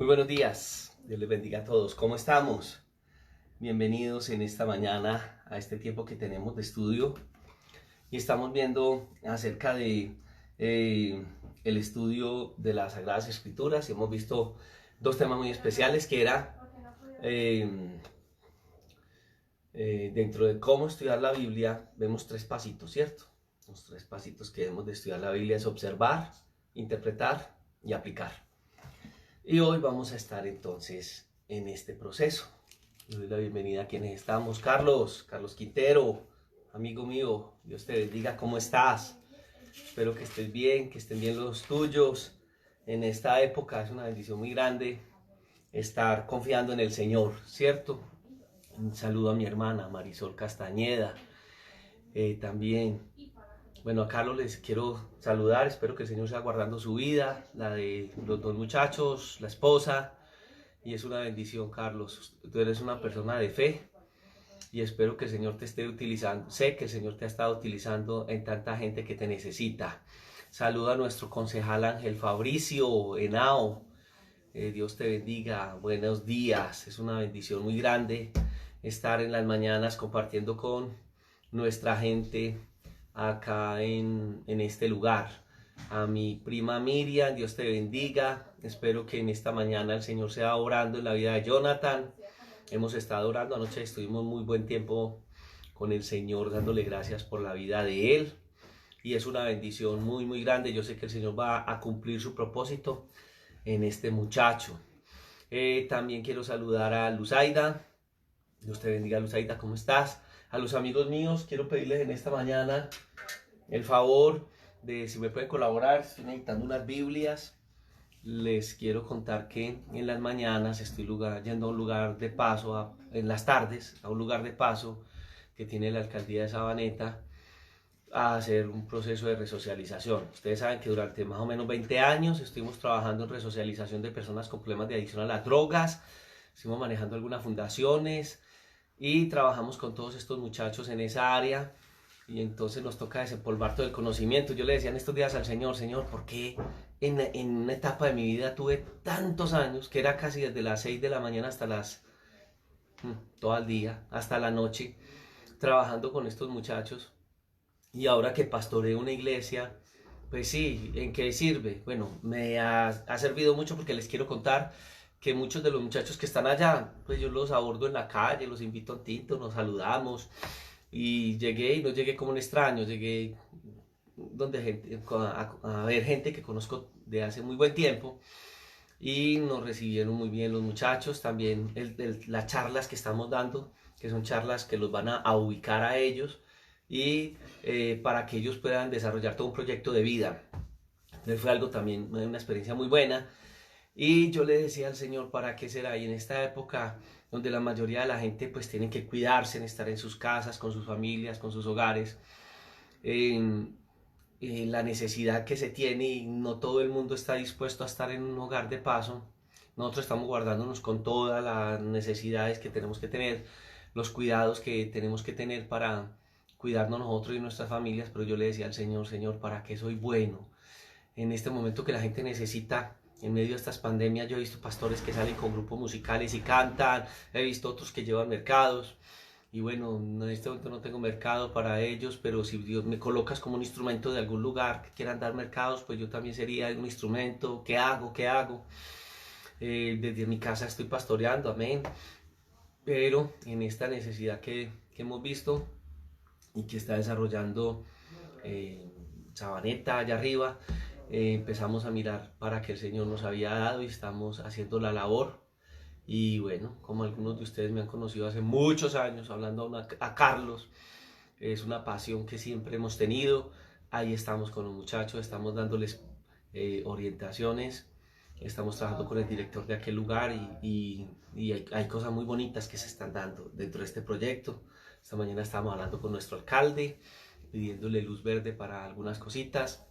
Muy buenos días, Dios les bendiga a todos. ¿Cómo estamos? Bienvenidos en esta mañana a este tiempo que tenemos de estudio y estamos viendo acerca de el estudio de las Sagradas Escrituras. Hemos visto dos temas muy especiales que era dentro de cómo estudiar la Biblia. Vemos tres pasitos, ¿cierto? Los tres pasitos que debemos de estudiar la Biblia es observar, interpretar y aplicar. Y hoy vamos a estar entonces en este proceso. Le doy la bienvenida a quienes estamos. Carlos Quintero, amigo mío, Dios te bendiga, ¿cómo estás? Espero que estés bien, que estén bien los tuyos. En esta época es una bendición muy grande estar confiando en el Señor, ¿cierto? Un saludo a mi hermana Marisol Castañeda. También, bueno, a Carlos les quiero saludar, espero que el Señor sea guardando su vida, la de los dos muchachos, la esposa, y es una bendición, Carlos. Tú eres una persona de fe y espero que el Señor te esté utilizando, sé que el Señor te ha estado utilizando en tanta gente que te necesita. Saluda a nuestro concejal Ángel Fabricio Henao, Dios te bendiga, buenos días, es una bendición muy grande estar en las mañanas compartiendo con nuestra gente acá en este lugar. A mi prima Miriam, Dios te bendiga. Espero que en esta mañana el Señor sea obrando en la vida de Jonathan. Hemos estado orando, anoche estuvimos muy buen tiempo con el Señor dándole gracias por la vida de él. Y es una bendición muy, muy grande. Yo sé que el Señor va a cumplir su propósito en este muchacho. También quiero saludar a Luzaida. Dios te bendiga, Luzaida, ¿cómo estás? A los amigos míos, quiero pedirles en esta mañana el favor de si me pueden colaborar. Estoy necesitando unas Biblias. Les quiero contar que en las mañanas estoy yendo a un lugar de paso, en las tardes, a un lugar de paso que tiene la alcaldía de Sabaneta, a hacer un proceso de resocialización. Ustedes saben que durante más o menos 20 años estuvimos trabajando en resocialización de personas con problemas de adicción a las drogas, estuvimos manejando algunas fundaciones y trabajamos con todos estos muchachos en esa área. Y entonces nos toca desempolvar todo el conocimiento. Yo le decía en estos días al Señor, Señor, ¿por qué en una etapa de mi vida tuve tantos años, que era casi desde las 6 de la mañana hasta todo el día, hasta la noche, trabajando con estos muchachos? Y ahora que pastoreo una iglesia, pues sí, ¿en qué sirve? Bueno, me ha servido mucho porque les quiero contar que muchos de los muchachos que están allá, pues yo los abordo en la calle, los invito a un tinto, nos saludamos. Y llegué y no llegué como un extraño, llegué donde a ver gente que conozco de hace muy buen tiempo y nos recibieron muy bien los muchachos. También las charlas que estamos dando, que son charlas que los van a ubicar a ellos y para que ellos puedan desarrollar todo un proyecto de vida. Entonces fue algo también, una experiencia muy buena. Y yo le decía al Señor, ¿para qué será? Y en esta época donde la mayoría de la gente pues tiene que cuidarse, en estar en sus casas, con sus familias, con sus hogares, la necesidad que se tiene y no todo el mundo está dispuesto a estar en un hogar de paso, nosotros estamos guardándonos con todas las necesidades que tenemos que tener, los cuidados que tenemos que tener para cuidarnos nosotros y nuestras familias. Pero yo le decía al Señor, Señor, ¿para qué soy bueno? En este momento que la gente necesita, en medio de estas pandemias, yo he visto pastores que salen con grupos musicales y cantan, he visto otros que llevan mercados, y bueno, en este momento no tengo mercado para ellos, pero si Dios me colocas como un instrumento de algún lugar que quieran dar mercados, pues yo también sería un instrumento. ¿Qué hago? ¿Qué hago? Desde mi casa estoy pastoreando, amén, pero en esta necesidad que hemos visto y que está desarrollando Sabaneta allá arriba, empezamos a mirar para que el Señor nos había dado y estamos haciendo la labor. Y bueno, como algunos de ustedes me han conocido hace muchos años, hablando a Carlos, es una pasión que siempre hemos tenido. Ahí estamos con los muchachos, estamos dándoles orientaciones, estamos trabajando con el director de aquel lugar y hay cosas muy bonitas que se están dando dentro de este proyecto. Esta mañana estábamos hablando con nuestro alcalde, pidiéndole luz verde para algunas cositas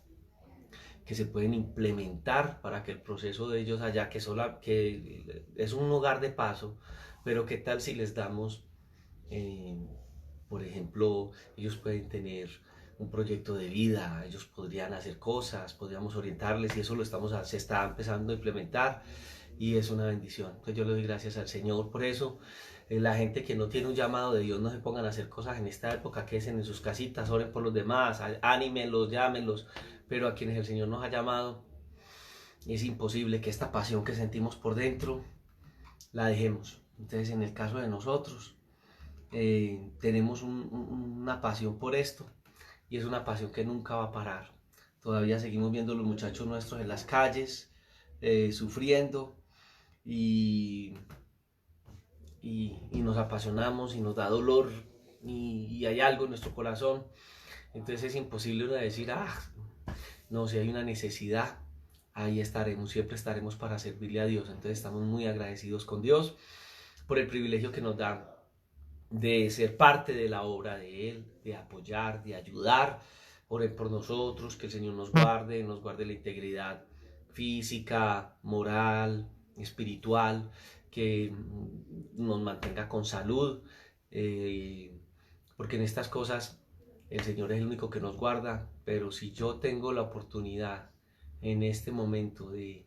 que se pueden implementar para que el proceso de ellos allá, que es un hogar de paso, pero qué tal si les damos, eh, por ejemplo, ellos pueden tener un proyecto de vida, ellos podrían hacer cosas, podríamos orientarles, y eso se está empezando a implementar. y es una bendición. Entonces yo le doy gracias al Señor por eso. La gente que no tiene un llamado de Dios, no se pongan a hacer cosas en esta época, queden en sus casitas, oren por los demás, anímenlos, llámenlos, pero a quienes el Señor nos ha llamado, es imposible que esta pasión que sentimos por dentro la dejemos. Entonces, en el caso de nosotros, tenemos una pasión por esto, y es una pasión que nunca va a parar. Todavía seguimos viendo a los muchachos nuestros en las calles, sufriendo, y nos apasionamos y nos da dolor, y hay algo en nuestro corazón. Entonces es imposible uno decir, no, si hay una necesidad, ahí estaremos, siempre estaremos para servirle a Dios. Entonces estamos muy agradecidos con Dios por el privilegio que nos da de ser parte de la obra de Él, de apoyar, de ayudar. Oren por nosotros, que el Señor nos guarde la integridad física, moral, espiritual, que nos mantenga con salud, porque en estas cosas el Señor es el único que nos guarda. Pero si yo tengo la oportunidad en este momento de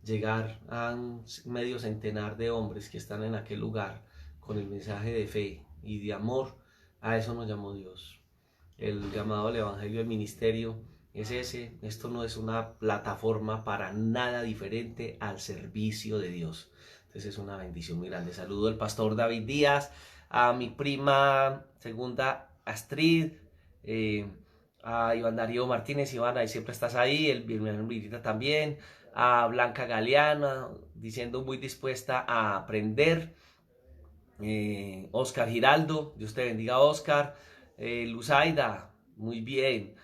llegar a un medio centenar de hombres que están en aquel lugar con el mensaje de fe y de amor, a eso nos llamó Dios. El llamado al evangelio del ministerio es ese. Esto no es una plataforma para nada diferente al servicio de Dios. Entonces es una bendición muy grande. Saludo al pastor David Díaz, a mi prima segunda Astrid, a Iván Darío Martínez. Iván, ahí siempre estás ahí, el hermano Virita también, a Blanca Galeana, diciendo muy dispuesta a aprender, Oscar Giraldo, Dios te bendiga Oscar, Luzaida, muy bien,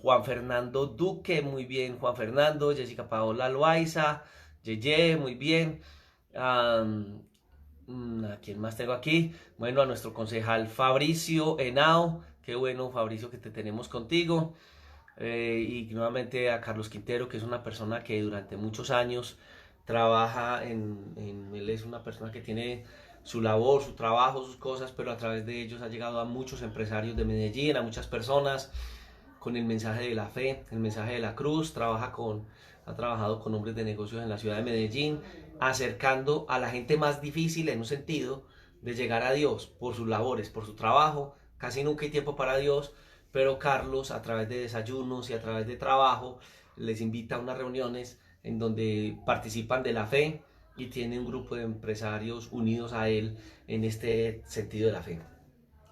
Juan Fernando Duque, muy bien Juan Fernando, Jessica Paola Loaiza, Yeye, muy bien. ¿A quién más tengo aquí? Bueno, a nuestro concejal Fabricio Henao, qué bueno Fabricio que te tenemos contigo, y nuevamente a Carlos Quintero, que es una persona que durante muchos años trabaja él es una persona que tiene su labor, su trabajo, sus cosas, pero a través de ellos ha llegado a muchos empresarios de Medellín, a muchas personas, con el mensaje de la fe, el mensaje de la cruz. Ha trabajado con hombres de negocios en la ciudad de Medellín, acercando a la gente más difícil en un sentido de llegar a Dios por sus labores, por su trabajo. Casi nunca hay tiempo para Dios, pero Carlos, a través de desayunos y a través de trabajo, les invita a unas reuniones en donde participan de la fe y tiene un grupo de empresarios unidos a él en este sentido de la fe.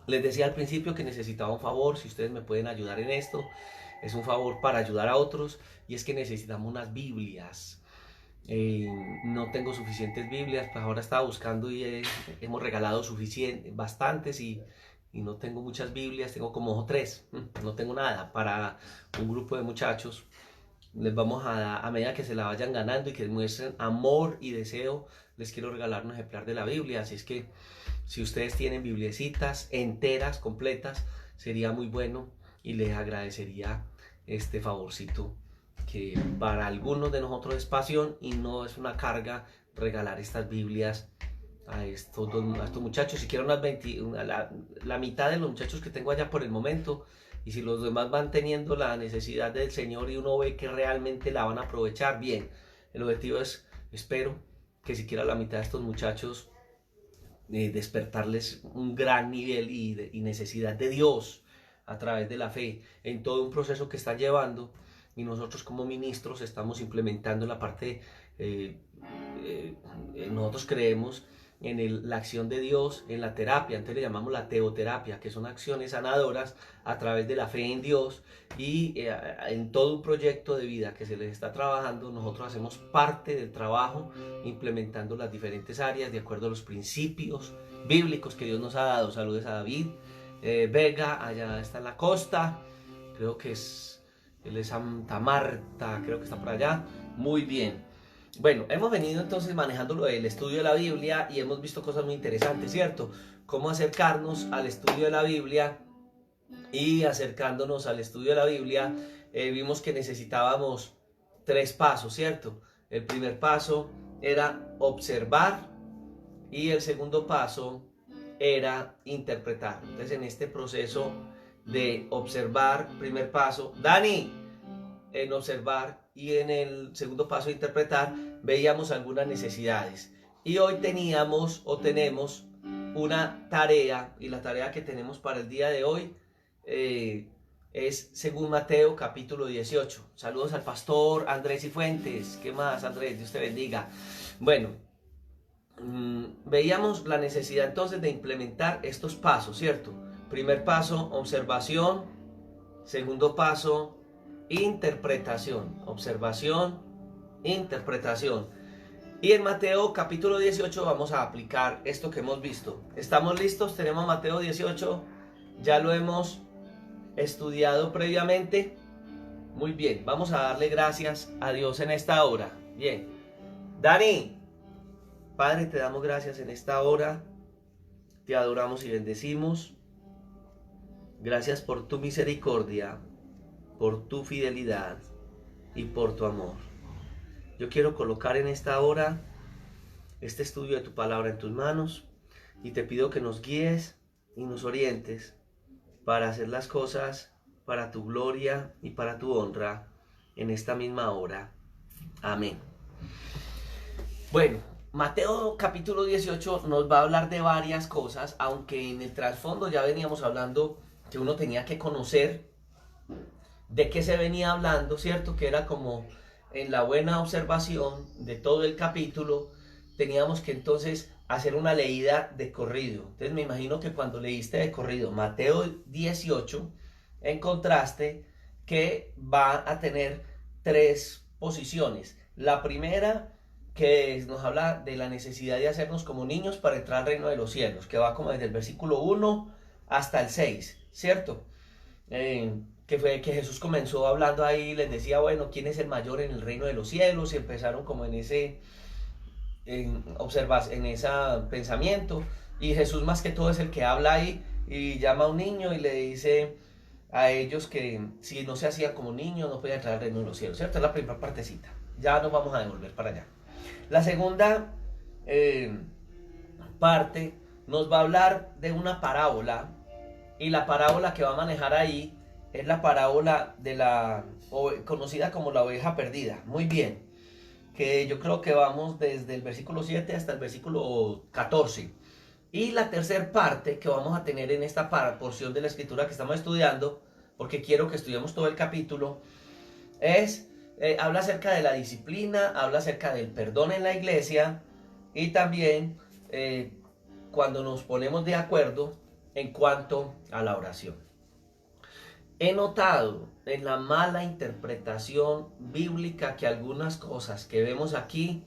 Les decía al principio que necesitaba un favor. Si ustedes me pueden ayudar en esto, es un favor para ayudar a otros, y es que necesitamos unas Biblias. No tengo suficientes Biblias, pues ahora estaba buscando y hemos regalado bastantes, y no tengo muchas Biblias, tengo como 3, no tengo nada para un grupo de muchachos. Les vamos a medida que se la vayan ganando y que muestren amor y deseo, les quiero regalar un ejemplar de la Biblia. Así es que si ustedes tienen bibliecitas enteras, completas, sería muy bueno, y les agradecería este favorcito, que para algunos de nosotros es pasión y no es una carga regalar estas Biblias a estos muchachos. Si quiero la mitad de los muchachos que tengo allá por el momento, y si los demás van teniendo la necesidad del Señor y uno ve que realmente la van a aprovechar, bien. El objetivo es, espero, que siquiera la mitad de estos muchachos, despertarles un gran nivel y necesidad de Dios a través de la fe en todo un proceso que están llevando, y nosotros como ministros estamos implementando la parte, nosotros creemos en la acción de Dios, en la terapia. Entonces le llamamos la teoterapia, que son acciones sanadoras a través de la fe en Dios, y en todo un proyecto de vida que se les está trabajando, nosotros hacemos parte del trabajo, implementando las diferentes áreas de acuerdo a los principios bíblicos que Dios nos ha dado. Saludos a David Vega, allá está en la costa, creo que él es Santa Marta, creo que está por allá. Muy bien. Bueno, hemos venido entonces manejando el estudio de la Biblia, y hemos visto cosas muy interesantes, ¿cierto? Cómo acercarnos al estudio de la Biblia, y acercándonos al estudio de la Biblia, vimos que necesitábamos 3 pasos, ¿cierto? El primer paso era observar, y el segundo paso era interpretar. Entonces, en este proceso de observar, primer paso, Dani, en observar y en el segundo paso de interpretar veíamos algunas necesidades. Y hoy teníamos o tenemos una tarea, y la tarea que tenemos para el día de hoy es según Mateo capítulo 18. Saludos al pastor Andrés Cifuentes. ¿Qué más, Andrés? Dios te bendiga. Bueno, veíamos la necesidad entonces de implementar estos pasos, ¿cierto? Primer paso, observación. Segundo paso, interpretación. Observación, interpretación. Y en Mateo capítulo 18 vamos a aplicar esto que hemos visto. ¿Estamos listos? Tenemos Mateo 18. Ya lo hemos estudiado previamente. Muy bien, vamos a darle gracias a Dios en esta hora. Bien. Dani, Padre, te damos gracias en esta hora. Te adoramos y bendecimos. Gracias por tu misericordia, por tu fidelidad y por tu amor. Yo quiero colocar en esta hora este estudio de tu palabra en tus manos y te pido que nos guíes y nos orientes para hacer las cosas para tu gloria y para tu honra en esta misma hora. Amén. Bueno, Mateo capítulo 18 nos va a hablar de varias cosas, aunque en el trasfondo ya veníamos hablando que uno tenía que conocer de qué se venía hablando, ¿cierto? Que era como en la buena observación de todo el capítulo, teníamos que entonces hacer una leída de corrido. Entonces me imagino que cuando leíste de corrido Mateo 18, encontraste que va a tener tres posiciones. La primera, que nos habla de la necesidad de hacernos como niños para entrar al reino de los cielos, que va como desde el versículo 1 hasta el 6, ¿cierto? Que fue que Jesús comenzó hablando ahí, les decía, bueno, ¿quién es el mayor en el reino de los cielos? Y empezaron como en ese pensamiento, y Jesús más que todo es el que habla ahí y llama a un niño y le dice a ellos que si no se hacían como niños no podían entrar al reino de los cielos, ¿cierto? Es la primera partecita, ya nos vamos a devolver para allá. La segunda parte nos va a hablar de una parábola, y la parábola que va a manejar ahí es la parábola de conocida como la oveja perdida. Muy bien, que yo creo que vamos desde el versículo 7 hasta el versículo 14. Y la tercera parte que vamos a tener en esta porción de la escritura que estamos estudiando, porque quiero que estudiemos todo el capítulo, habla acerca de la disciplina, habla acerca del perdón en la iglesia, y también cuando nos ponemos de acuerdo en cuanto a la oración. He notado en la mala interpretación bíblica que algunas cosas que vemos aquí,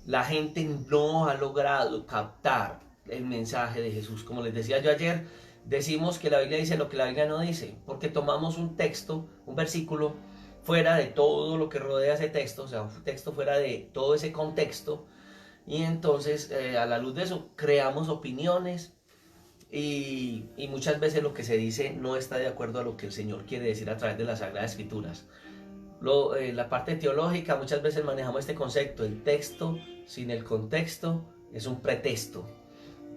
la gente no ha logrado captar el mensaje de Jesús. Como les decía yo ayer, decimos que la Biblia dice lo que la Biblia no dice, porque tomamos un texto, un versículo, fuera de todo lo que rodea ese texto, o sea, un texto fuera de todo ese contexto, y entonces a la luz de eso creamos opiniones, y muchas veces lo que se dice no está de acuerdo a lo que el Señor quiere decir a través de las Sagradas Escrituras. La parte teológica, muchas veces manejamos este concepto: el texto sin el contexto es un pretexto,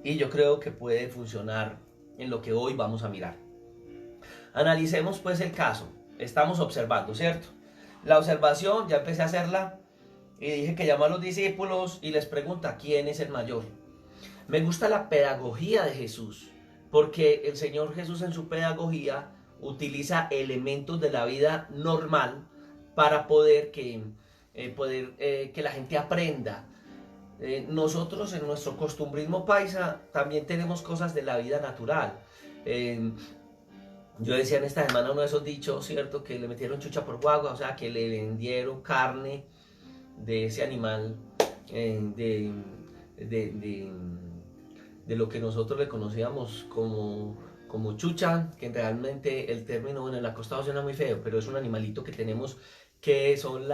y yo creo que puede funcionar en lo que hoy vamos a mirar. Analicemos pues el caso. Estamos observando, ¿cierto? La observación, ya empecé a hacerla y dije que llama a los discípulos y les pregunta quién es el mayor. Me gusta la pedagogía de Jesús, porque el Señor Jesús en su pedagogía utiliza elementos de la vida normal para poder que la gente aprenda. Nosotros en nuestro costumbrismo paisa también tenemos cosas de la vida natural. Yo decía en esta semana uno de esos dichos, ¿cierto? Que le metieron chucha por guagua, o sea, que le vendieron carne de ese animal, de lo que nosotros le conocíamos como chucha, que realmente el término, bueno, en la costa suena muy feo, pero es un animalito que tenemos, que son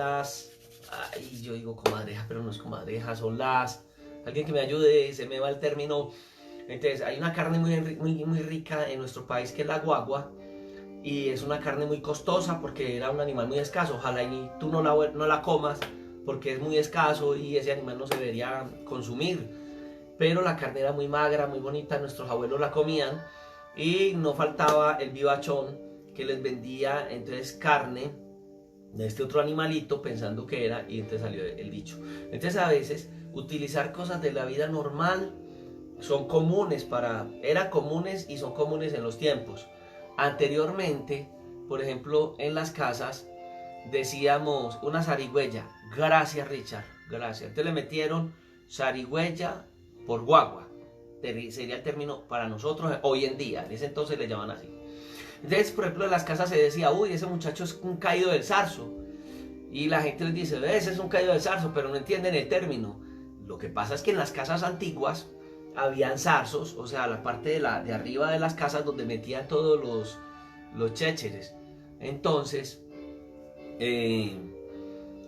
yo digo comadreja, pero no es comadreja, son alguien que me ayude, se me va el término. Entonces hay una carne muy rica en nuestro país, que es la guagua, y es una carne muy costosa porque era un animal muy escaso. Ojalá y tú no la comas, porque es muy escaso y ese animal no se debería consumir. Pero la carne era muy magra, muy bonita, nuestros abuelos la comían, y no faltaba el vivachón que les vendía entonces carne de este otro animalito pensando que era, y entonces salió el dicho. Entonces a veces utilizar cosas de la vida normal son comunes eran comunes y son comunes en los tiempos. Anteriormente, por ejemplo, en las casas decíamos una zarigüeya, gracias Richard, gracias. Entonces le metieron zarigüeya por guagua, sería el término para nosotros hoy en día, en ese entonces le llaman así. Entonces, por ejemplo, en las casas se decía, uy, ese muchacho es un caído del zarzo. Y la gente les dice, ese es un caído del zarzo, pero no entienden el término. Lo que pasa es que en las casas antiguas habían zarzos, o sea, la parte de arriba de las casas donde metían todos los chécheres. Entonces,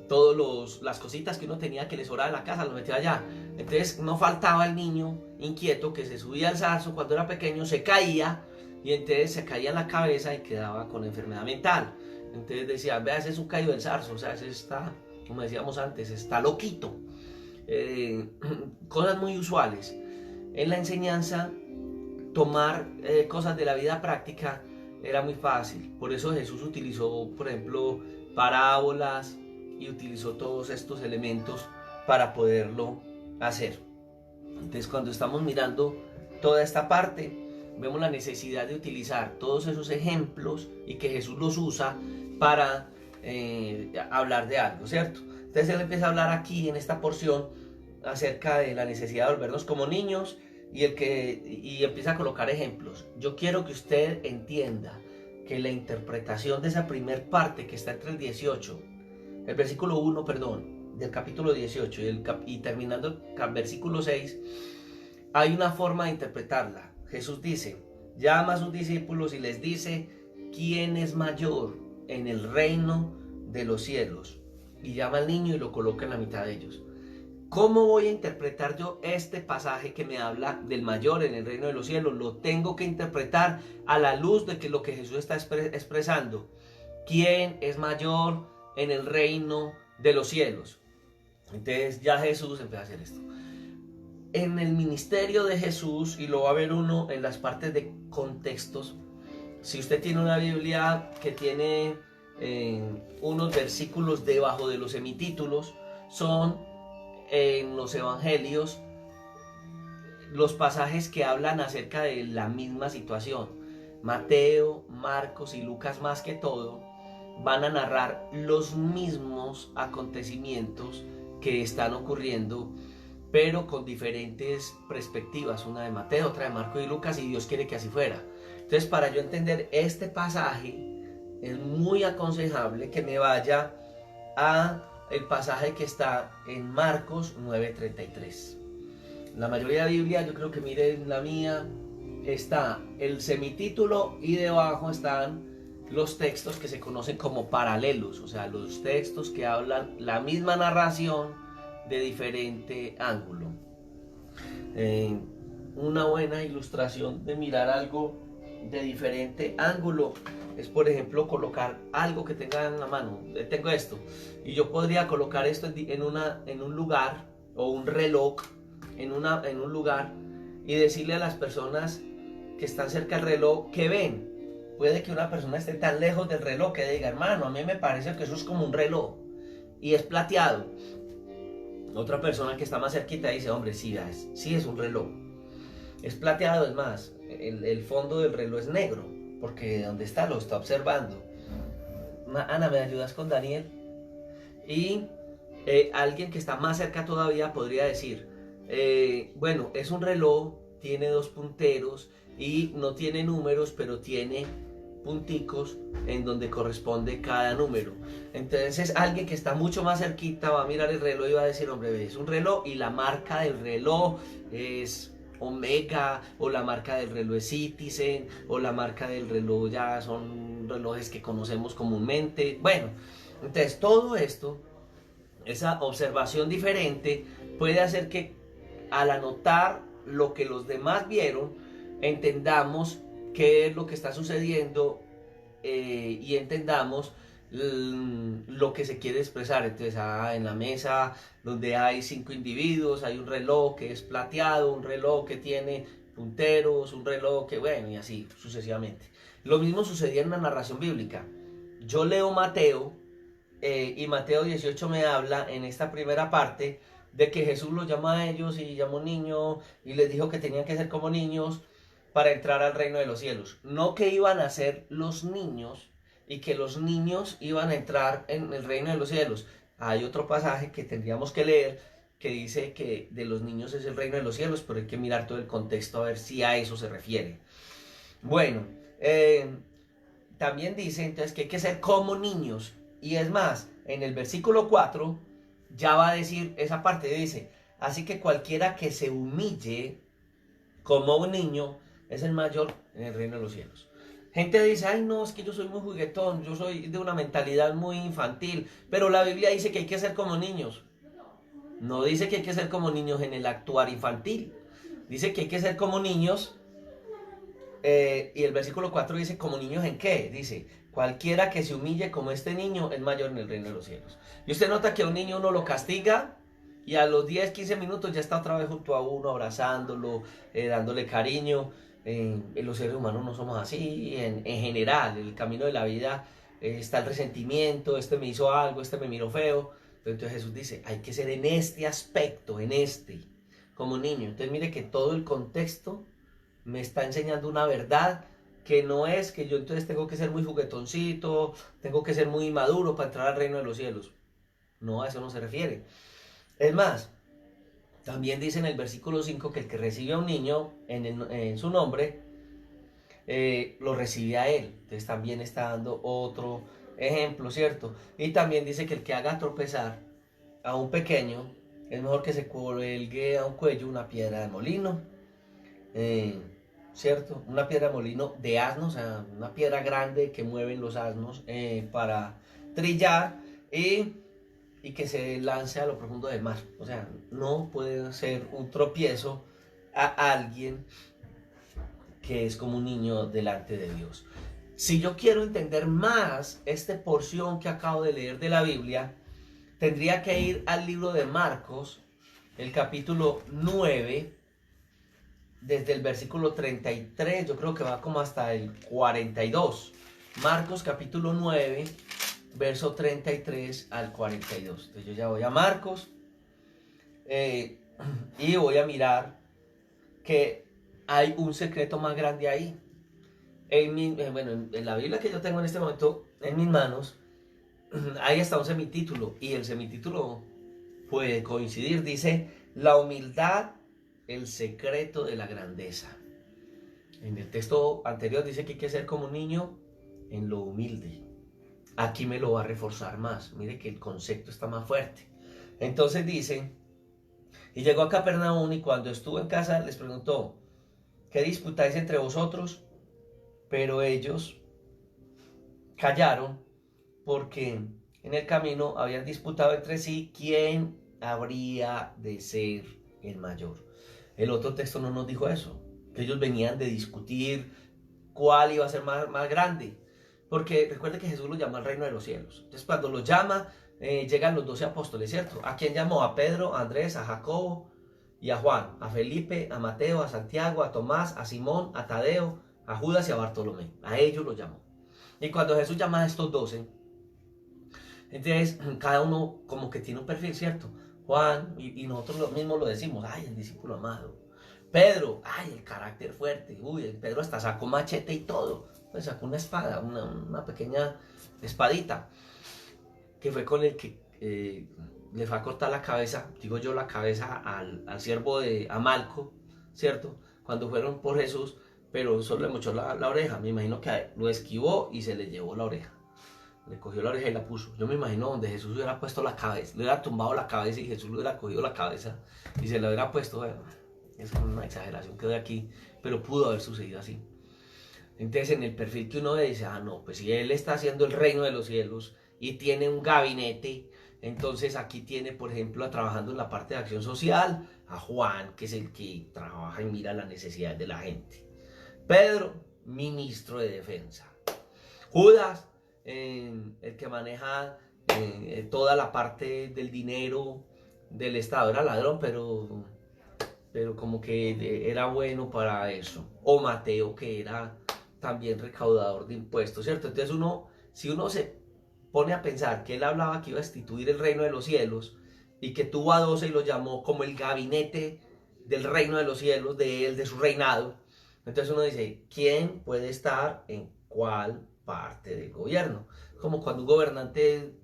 todas las cositas que uno tenía que le sobraba en la casa, lo metía allá. Entonces no faltaba el niño inquieto que se subía al zarzo cuando era pequeño, se caía, y entonces se caía en la cabeza y quedaba con enfermedad mental. Entonces decían, vea, ese es un caído del zarzo, o sea, ese está, como decíamos antes, está loquito. Cosas muy usuales. En la enseñanza, tomar cosas de la vida práctica era muy fácil. Por eso Jesús utilizó, por ejemplo, parábolas y utilizó todos estos elementos para poderlo hacer. Entonces, cuando estamos mirando toda esta parte, vemos la necesidad de utilizar todos esos ejemplos y que Jesús los usa para hablar de algo, ¿cierto? Entonces él empieza a hablar aquí en esta porción acerca de la necesidad de volvernos como niños y empieza a colocar ejemplos. Yo quiero que usted entienda que la interpretación de esa primer parte que está entre el 18, el versículo 1, perdón, del capítulo 18 y terminando el versículo 6, hay una forma de interpretarla. Jesús dice, llama a sus discípulos y les dice, ¿quién es mayor en el reino de los cielos? Y llama al niño y lo coloca en la mitad de ellos. ¿Cómo voy a interpretar yo este pasaje que me habla del mayor en el reino de los cielos? Lo tengo que interpretar a la luz de lo que Jesús está expresando. ¿Quién es mayor en el reino de los cielos? Entonces ya Jesús empieza a hacer esto. En el ministerio de Jesús, y lo va a ver uno en las partes de contextos, si usted tiene una Biblia que tiene unos versículos debajo de los semitítulos, son en los evangelios los pasajes que hablan acerca de la misma situación. Mateo, Marcos y Lucas, más que todo, van a narrar los mismos acontecimientos que están ocurriendo, pero con diferentes perspectivas, una de Mateo, otra de Marcos y Lucas, y Dios quiere que así fuera. Entonces, para yo entender este pasaje, es muy aconsejable que me vaya a el pasaje que está en Marcos 9:33. La mayoría de la Biblia, yo creo que miren la mía, está el semitítulo y debajo están los textos que se conocen como paralelos, o sea, los textos que hablan la misma narración de diferente ángulo. Una buena ilustración de mirar algo de diferente ángulo es, por ejemplo, colocar algo que tenga en la mano. Tengo esto y yo podría colocar esto en un lugar, o un reloj en un lugar, y decirle a las personas que están cerca del reloj que ven. Puede que una persona esté tan lejos del reloj que diga, hermano, a mí me parece que eso es como un reloj y es plateado. Otra persona que está más cerquita dice, hombre, sí es un reloj. Es plateado, es más, el fondo del reloj es negro, porque donde está lo está observando. Ana, ¿me ayudas con Daniel? Y alguien que está más cerca todavía podría decir, bueno, es un reloj, tiene dos punteros y no tiene números, pero tiene punticos en donde corresponde cada número. Entonces alguien que está mucho más cerquita va a mirar el reloj y va a decir, hombre, es un reloj y la marca del reloj es Omega, o la marca del reloj es Citizen, o la marca del reloj ya son relojes que conocemos comúnmente. Bueno, entonces todo esto, esa observación diferente puede hacer que al anotar lo que los demás vieron, entendamos qué es lo que está sucediendo y entendamos lo que se quiere expresar. Entonces en la mesa donde hay 5 individuos hay un reloj que es plateado, un reloj que tiene punteros, un reloj que, bueno, y así sucesivamente. Lo mismo sucedía en la narración bíblica. Yo leo Mateo y Mateo 18 me habla en esta primera parte de que Jesús los llamó a ellos y llamó niños y les dijo que tenían que ser como niños para entrar al reino de los cielos. No que iban a ser los niños y que los niños iban a entrar en el reino de los cielos. Hay otro pasaje que tendríamos que leer que dice que de los niños es el reino de los cielos, pero hay que mirar todo el contexto a ver si a eso se refiere. Bueno, también dice entonces que hay que ser como niños. Y es más, en el versículo 4 ya va a decir esa parte, dice, así que cualquiera que se humille como un niño es el mayor en el reino de los cielos. Gente dice, ay no, es que yo soy muy juguetón, yo soy de una mentalidad muy infantil, pero la Biblia dice que hay que ser como niños. No dice que hay que ser como niños en el actuar infantil. Dice que hay que ser como niños. Y el versículo 4 dice, ¿como niños en qué? Dice, cualquiera que se humille como este niño es mayor en el reino de los cielos. Y usted nota que a un niño uno lo castiga y a los 10, 15 minutos ya está otra vez junto a uno, abrazándolo, dándole cariño. Los seres humanos no somos así. En general, en el camino de la vida está el resentimiento, este me hizo algo, este me miró feo. Entonces Jesús dice, hay que ser en este aspecto, como niño. Entonces mire que todo el contexto me está enseñando una verdad que no es que yo entonces tengo que ser muy juguetoncito, tengo que ser muy maduro para entrar al reino de los cielos. No, a eso no se refiere. Es más, también dice en el versículo 5 que el que recibe a un niño en su nombre, lo recibe a él. Entonces también está dando otro ejemplo, ¿cierto? Y también dice que el que haga tropezar a un pequeño, es mejor que se cuelgue a un cuello una piedra de molino. ¿Cierto? Una piedra de molino de asno, o sea, una piedra grande que mueven los asnos para trillar y que se lance a lo profundo del mar. O sea, no puede ser un tropiezo a alguien que es como un niño delante de Dios. Si yo quiero entender más esta porción que acabo de leer de la Biblia, tendría que ir al libro de Marcos, el capítulo 9, desde el versículo 33, yo creo que va como hasta el 42. Marcos capítulo 9, verso 33 al 42. Entonces yo ya voy a Marcos y voy a mirar que hay un secreto más grande ahí. En la Biblia que yo tengo en este momento en mis manos, hay hasta un semitítulo y el semitítulo puede coincidir. Dice, la humildad, el secreto de la grandeza. En el texto anterior dice que hay que ser como un niño en lo humilde. Aquí me lo va a reforzar más. Mire que el concepto está más fuerte. Entonces dice, y llegó a Capernaum y cuando estuvo en casa les preguntó, ¿qué disputáis entre vosotros? Pero ellos callaron porque en el camino habían disputado entre sí quién habría de ser el mayor. El otro texto no nos dijo eso, que ellos venían de discutir cuál iba a ser más grande, porque recuerde que Jesús los llamó al reino de los cielos. Entonces cuando los llama, llegan los 12 apóstoles, ¿cierto? ¿A quién llamó? A Pedro, a Andrés, a Jacobo y a Juan, a Felipe, a Mateo, a Santiago, a Tomás, a Simón, a Tadeo, a Judas y a Bartolomé. A ellos los llamó. Y cuando Jesús llama a estos 12, entonces cada uno como que tiene un perfil, ¿cierto? Juan, y nosotros mismos lo decimos, ay, el discípulo amado. Pedro, ay, el carácter fuerte. Uy, Pedro hasta sacó machete y todo. Pues sacó una espada, una pequeña espadita, que fue con el que le fue a cortar la cabeza, digo yo, la cabeza al siervo de Amalco, ¿cierto? Cuando fueron por Jesús, pero solo le mochó la oreja. Me imagino que lo esquivó y se le llevó la oreja. Le cogió la oreja y la puso. Yo me imagino donde Jesús hubiera puesto la cabeza, le hubiera tumbado la cabeza y Jesús le hubiera cogido la cabeza y se le hubiera puesto. Bueno, es una exageración que doy aquí, pero pudo haber sucedido así. Entonces, en el perfil que uno ve, dice, ah, no, pues si él está haciendo el reino de los cielos y tiene un gabinete, entonces aquí tiene, por ejemplo, trabajando en la parte de acción social, a Juan, que es el que trabaja y mira las necesidades de la gente. Pedro, ministro de defensa. Judas, el que maneja toda la parte del dinero del Estado. Era ladrón, pero como que era bueno para eso. O Mateo, que era también recaudador de impuestos, ¿cierto? Entonces si uno se pone a pensar que él hablaba que iba a instituir el reino de los cielos y que tuvo a 12 y los llamó como el gabinete del reino de los cielos, de él, de su reinado, entonces uno dice, ¿quién puede estar en cuál parte del gobierno? Como cuando un gobernante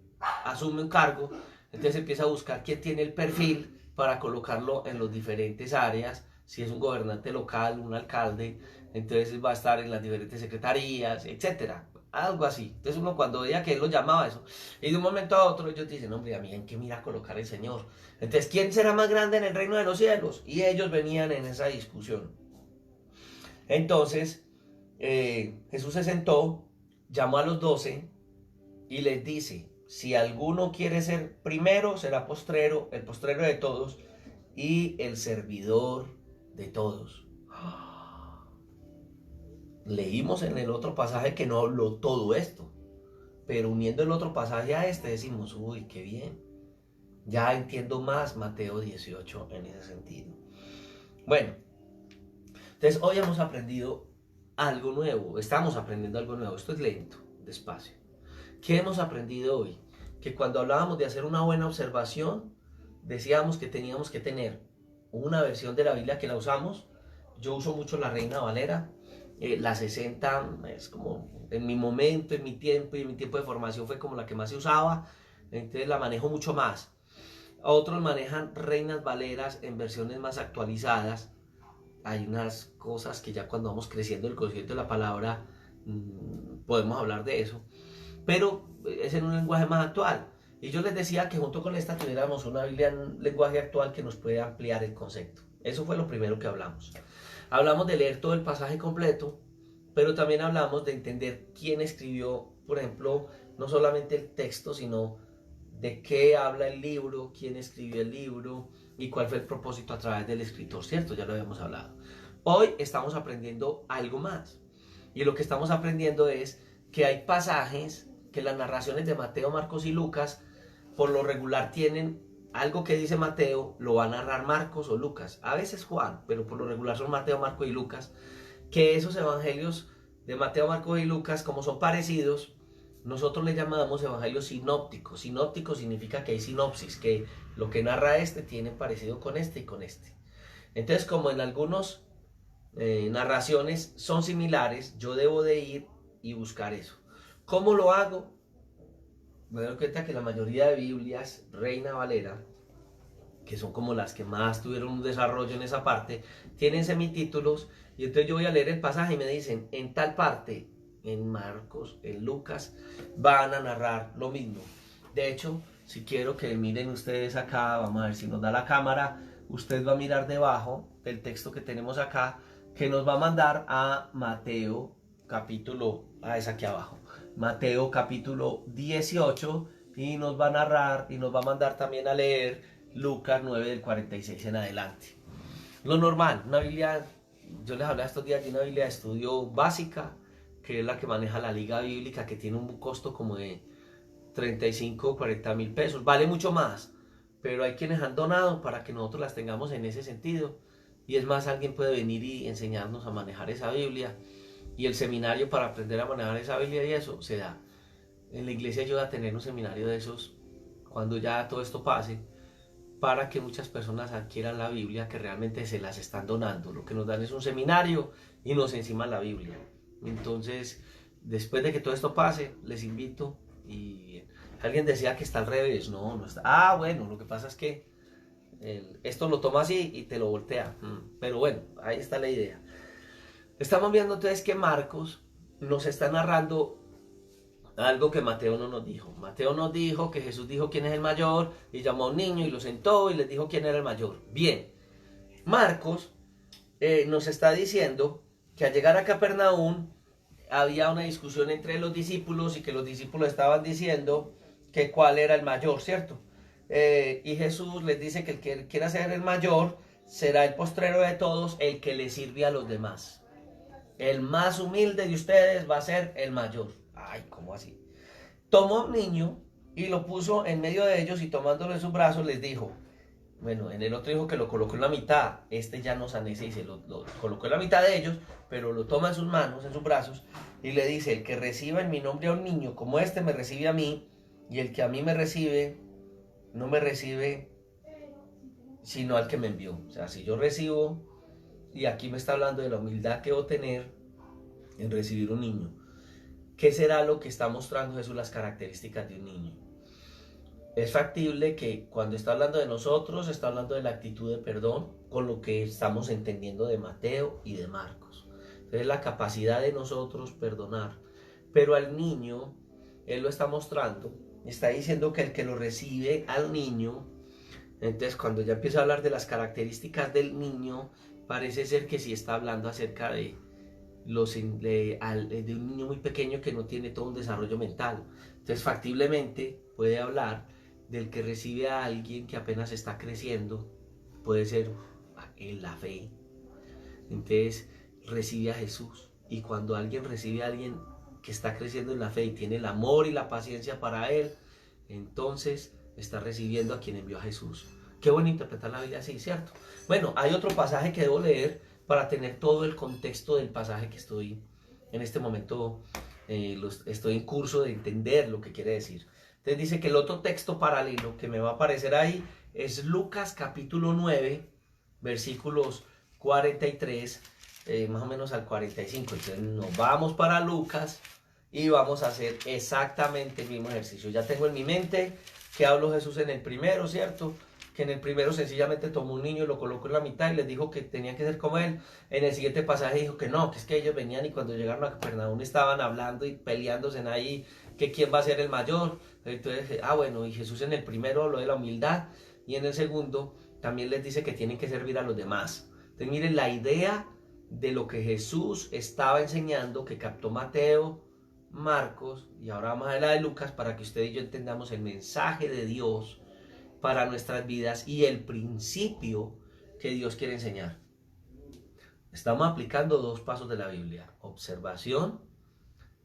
asume un cargo, entonces empieza a buscar quién tiene el perfil para colocarlo en las diferentes áreas. Si es un gobernante local, un alcalde, entonces va a estar en las diferentes secretarías, etcétera. Algo así. Entonces uno cuando veía que él lo llamaba eso, y de un momento a otro ellos dicen, hombre, a mí en qué mira colocar el Señor. Entonces, ¿quién será más grande en el reino de los cielos? Y ellos venían en esa discusión. Entonces, Jesús se sentó, llamó a los 12 y les dice, si alguno quiere ser primero, será postrero, el postrero de todos y el servidor de todos. Leímos en el otro pasaje que no habló todo esto, pero uniendo el otro pasaje a este decimos, uy, qué bien. Ya entiendo más Mateo 18 en ese sentido. Bueno, entonces hoy hemos aprendido algo nuevo, estamos aprendiendo algo nuevo, esto es lento, despacio. ¿Qué hemos aprendido hoy? Que cuando hablábamos de hacer una buena observación, decíamos que teníamos que tener una versión de la Biblia que la usamos. Yo uso mucho la Reina Valera, la 60 es como en mi momento, en mi tiempo y en mi tiempo de formación fue como la que más se usaba, entonces la manejo mucho más. Otros manejan Reinas Valeras en versiones más actualizadas. Hay unas cosas que ya cuando vamos creciendo el conocimiento de la palabra podemos hablar de eso, pero es en un lenguaje más actual. Y yo les decía que junto con esta tuviéramos una Biblia en lenguaje actual que nos puede ampliar el concepto. Eso fue lo primero que hablamos. Hablamos de leer todo el pasaje completo, pero también hablamos de entender quién escribió, por ejemplo, no solamente el texto, sino de qué habla el libro, quién escribió el libro y cuál fue el propósito a través del escritor, ¿cierto? Ya lo habíamos hablado. Hoy estamos aprendiendo algo más. Y lo que estamos aprendiendo es que hay pasajes que las narraciones de Mateo, Marcos y Lucas por lo regular tienen algo que dice Mateo, lo va a narrar Marcos o Lucas. A veces Juan, pero por lo regular son Mateo, Marcos y Lucas. Que esos evangelios de Mateo, Marcos y Lucas, como son parecidos, nosotros le llamamos evangelios sinópticos. Sinóptico significa que hay sinopsis, que lo que narra este tiene parecido con este y con este. Entonces, como en algunas narraciones son similares, yo debo de ir y buscar eso. ¿Cómo lo hago? Me doy cuenta que la mayoría de Biblias Reina Valera, que son como las que más tuvieron un desarrollo en esa parte, tienen semitítulos, y entonces yo voy a leer el pasaje y me dicen, en tal parte, en Marcos, en Lucas, van a narrar lo mismo. De hecho, si quiero que miren ustedes acá, vamos a ver si nos da la cámara, usted va a mirar debajo del texto que tenemos acá, que nos va a mandar a Mateo capítulo, es aquí abajo, Mateo capítulo 18, y nos va a narrar y nos va a mandar también a leer Lucas 9 del 46 en adelante. Lo normal, una Biblia, yo les hablaba estos días de una Biblia de estudio básica, que es la que maneja la Liga Bíblica, que tiene un costo como de 35 o 40 mil pesos, vale mucho más, pero hay quienes han donado para que nosotros las tengamos en ese sentido, y es más, alguien puede venir y enseñarnos a manejar esa Biblia, y el seminario para aprender a manejar esa Biblia y eso se da. En la iglesia ayuda a tener un seminario de esos cuando ya todo esto pase, para que muchas personas adquieran la Biblia que realmente se las están donando. Lo que nos dan es un seminario y nos enciman la Biblia. Entonces, después de que todo esto pase, les invito. Y alguien decía que está al revés. No, no está. Ah, bueno, lo que pasa es que esto lo toma así y te lo voltea. Pero bueno, ahí está la idea. Estamos viendo entonces que Marcos nos está narrando algo que Mateo no nos dijo. Mateo nos dijo que Jesús dijo quién es el mayor y llamó a un niño y lo sentó y les dijo quién era el mayor. Bien, Marcos nos está diciendo que al llegar a Capernaum había una discusión entre los discípulos y que los discípulos estaban diciendo que cuál era el mayor, ¿cierto? Y Jesús les dice que el que quiera ser el mayor será el postrero de todos, el que le sirve a los demás. El más humilde de ustedes va a ser el mayor. Ay, ¿cómo así? Tomó a un niño y lo puso en medio de ellos y tomándolo en sus brazos les dijo, bueno, en el otro dijo que lo colocó en la mitad, este ya no sanece y se lo colocó en la mitad de ellos, pero lo toma en sus manos, en sus brazos, y le dice, el que reciba en mi nombre a un niño como este me recibe a mí, Y el que a mí me recibe, no me recibe sino al que me envió. O sea, si yo recibo, y aquí me está hablando de la humildad que debo tener en recibir un niño. ¿Qué será lo que está mostrando Jesús, las características de un niño? Es factible que cuando está hablando de nosotros, está hablando de la actitud de perdón, con lo que estamos entendiendo de Mateo y de Marcos. Entonces, la capacidad de nosotros perdonar. Pero al niño, él lo está mostrando, está diciendo que el que lo recibe al niño, entonces cuando ya empieza a hablar de las características del niño, parece ser que sí está hablando acerca de un niño muy pequeño que no tiene todo un desarrollo mental. Entonces, factiblemente puede hablar del que recibe a alguien que apenas está creciendo, puede ser en la fe. Entonces, recibe a Jesús. Y cuando alguien recibe a alguien que está creciendo en la fe y tiene el amor y la paciencia para él, entonces está recibiendo a quien envió a Jesús. Qué bueno interpretar la Biblia así, ¿cierto? Bueno, hay otro pasaje que debo leer para tener todo el contexto del pasaje que estoy en este momento, estoy en curso de entender lo que quiere decir. Entonces dice que el otro texto paralelo que me va a aparecer ahí es Lucas capítulo 9, versículos 43, más o menos al 45. Entonces nos vamos para Lucas y vamos a hacer exactamente el mismo ejercicio. Ya tengo en mi mente que habló Jesús en el primero, ¿cierto? Que en el primero sencillamente tomó un niño y lo colocó en la mitad y les dijo que tenían que ser como él. En el siguiente pasaje dijo que no, que es que ellos venían y cuando llegaron a Capernaum estaban hablando y peleándose en ahí, que quién va a ser el mayor. Entonces, bueno, y Jesús en el primero habló de la humildad y en el segundo también les dice que tienen que servir a los demás. Entonces miren la idea de lo que Jesús estaba enseñando, que captó Mateo, Marcos y ahora vamos a ver la de Lucas para que usted y yo entendamos el mensaje de Dios para nuestras vidas y el principio que Dios quiere enseñar. Estamos aplicando dos pasos de la Biblia: observación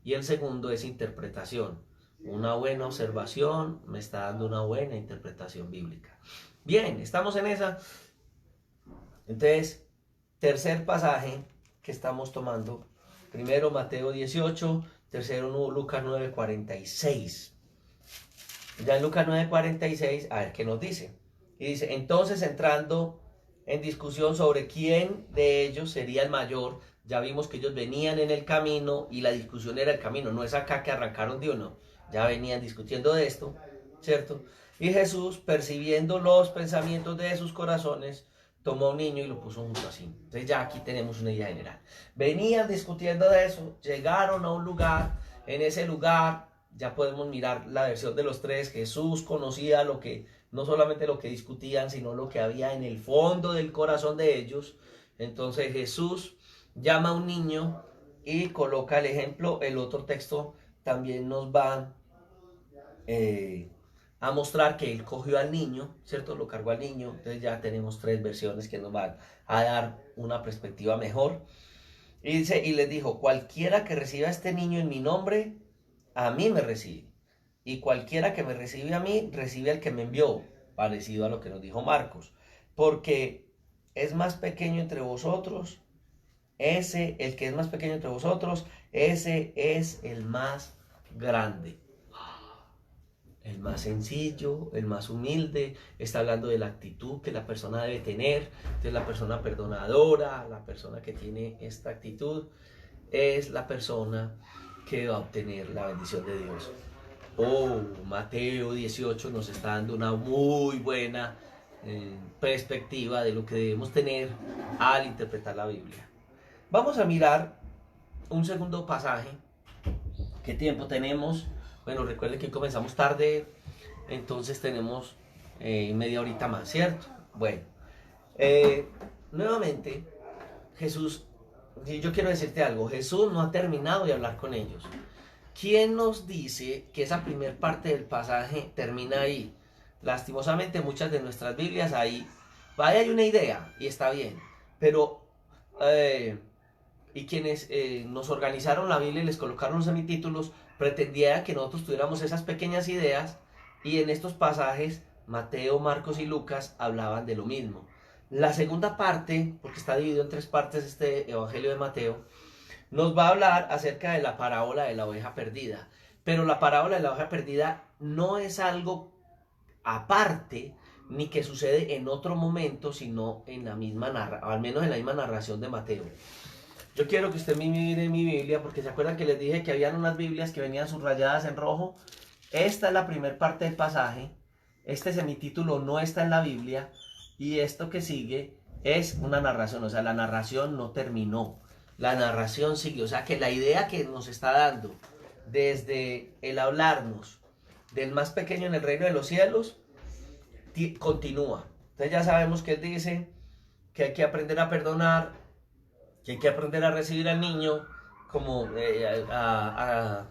y el segundo es interpretación. Una buena observación me está dando una buena interpretación bíblica. Bien, estamos en esa. Entonces, tercer pasaje que estamos tomando: primero Mateo 18, tercero Lucas 9:46. Ya en Lucas 9:46, a ver qué nos dice. Y dice: entonces, entrando en discusión sobre quién de ellos sería el mayor, ya vimos que ellos venían en el camino y la discusión era el camino, no es acá que arrancaron de uno, ya venían discutiendo de esto, ¿cierto? Y Jesús, percibiendo los pensamientos de sus corazones, tomó a un niño y lo puso junto a sí. Entonces ya aquí tenemos una idea general. Venían discutiendo de eso, llegaron a un lugar, en ese lugar ya podemos mirar la versión de los tres. Jesús conocía lo que, no solamente lo que discutían, sino lo que había en el fondo del corazón de ellos. Entonces Jesús llama a un niño y coloca el ejemplo. El otro texto también nos va a mostrar que él cogió al niño, ¿cierto? Lo cargó al niño. Entonces ya tenemos tres versiones que nos van a dar una perspectiva mejor. Y dice, y les dijo: cualquiera que reciba a este niño en mi nombre, a mí me recibe. Y cualquiera que me recibe a mí, recibe al que me envió. Parecido a lo que nos dijo Marcos. Porque es más pequeño entre vosotros, el que es más pequeño entre vosotros, ese es el más grande. El más sencillo, el más humilde. Está hablando de la actitud que la persona debe tener. Entonces la persona perdonadora, la persona que tiene esta actitud, es la persona que va a obtener la bendición de Dios. Mateo 18 nos está dando una muy buena perspectiva de lo que debemos tener al interpretar la Biblia. Vamos a mirar un segundo pasaje. ¿Qué tiempo tenemos? Bueno, recuerden que comenzamos tarde, entonces tenemos media horita más, ¿cierto? Bueno, nuevamente, Jesús, yo quiero decirte algo: Jesús no ha terminado de hablar con ellos. ¿Quién nos dice que esa primer parte del pasaje termina ahí? Lastimosamente, muchas de nuestras Biblias ahí hay una idea y está bien, pero y quienes nos organizaron la Biblia y les colocaron los semitítulos pretendían que nosotros tuviéramos esas pequeñas ideas, y en estos pasajes Mateo, Marcos y Lucas hablaban de lo mismo. La segunda parte, porque está dividido en tres partes este Evangelio de Mateo, nos va a hablar acerca de la parábola de la oveja perdida. Pero la parábola de la oveja perdida no es algo aparte, ni que sucede en otro momento, sino en la misma al menos en la misma narración de Mateo. Yo quiero que usted mire mi Biblia, porque se acuerdan que les dije que habían unas Biblias que venían subrayadas en rojo. Esta es la primera parte del pasaje, este semitítulo no está en la Biblia, y esto que sigue es una narración, o sea, la narración no terminó, la narración sigue, o sea que la idea que nos está dando desde el hablarnos del más pequeño en el reino de los cielos, continúa. Entonces ya sabemos que él dice que hay que aprender a perdonar, que hay que aprender a recibir al niño, como a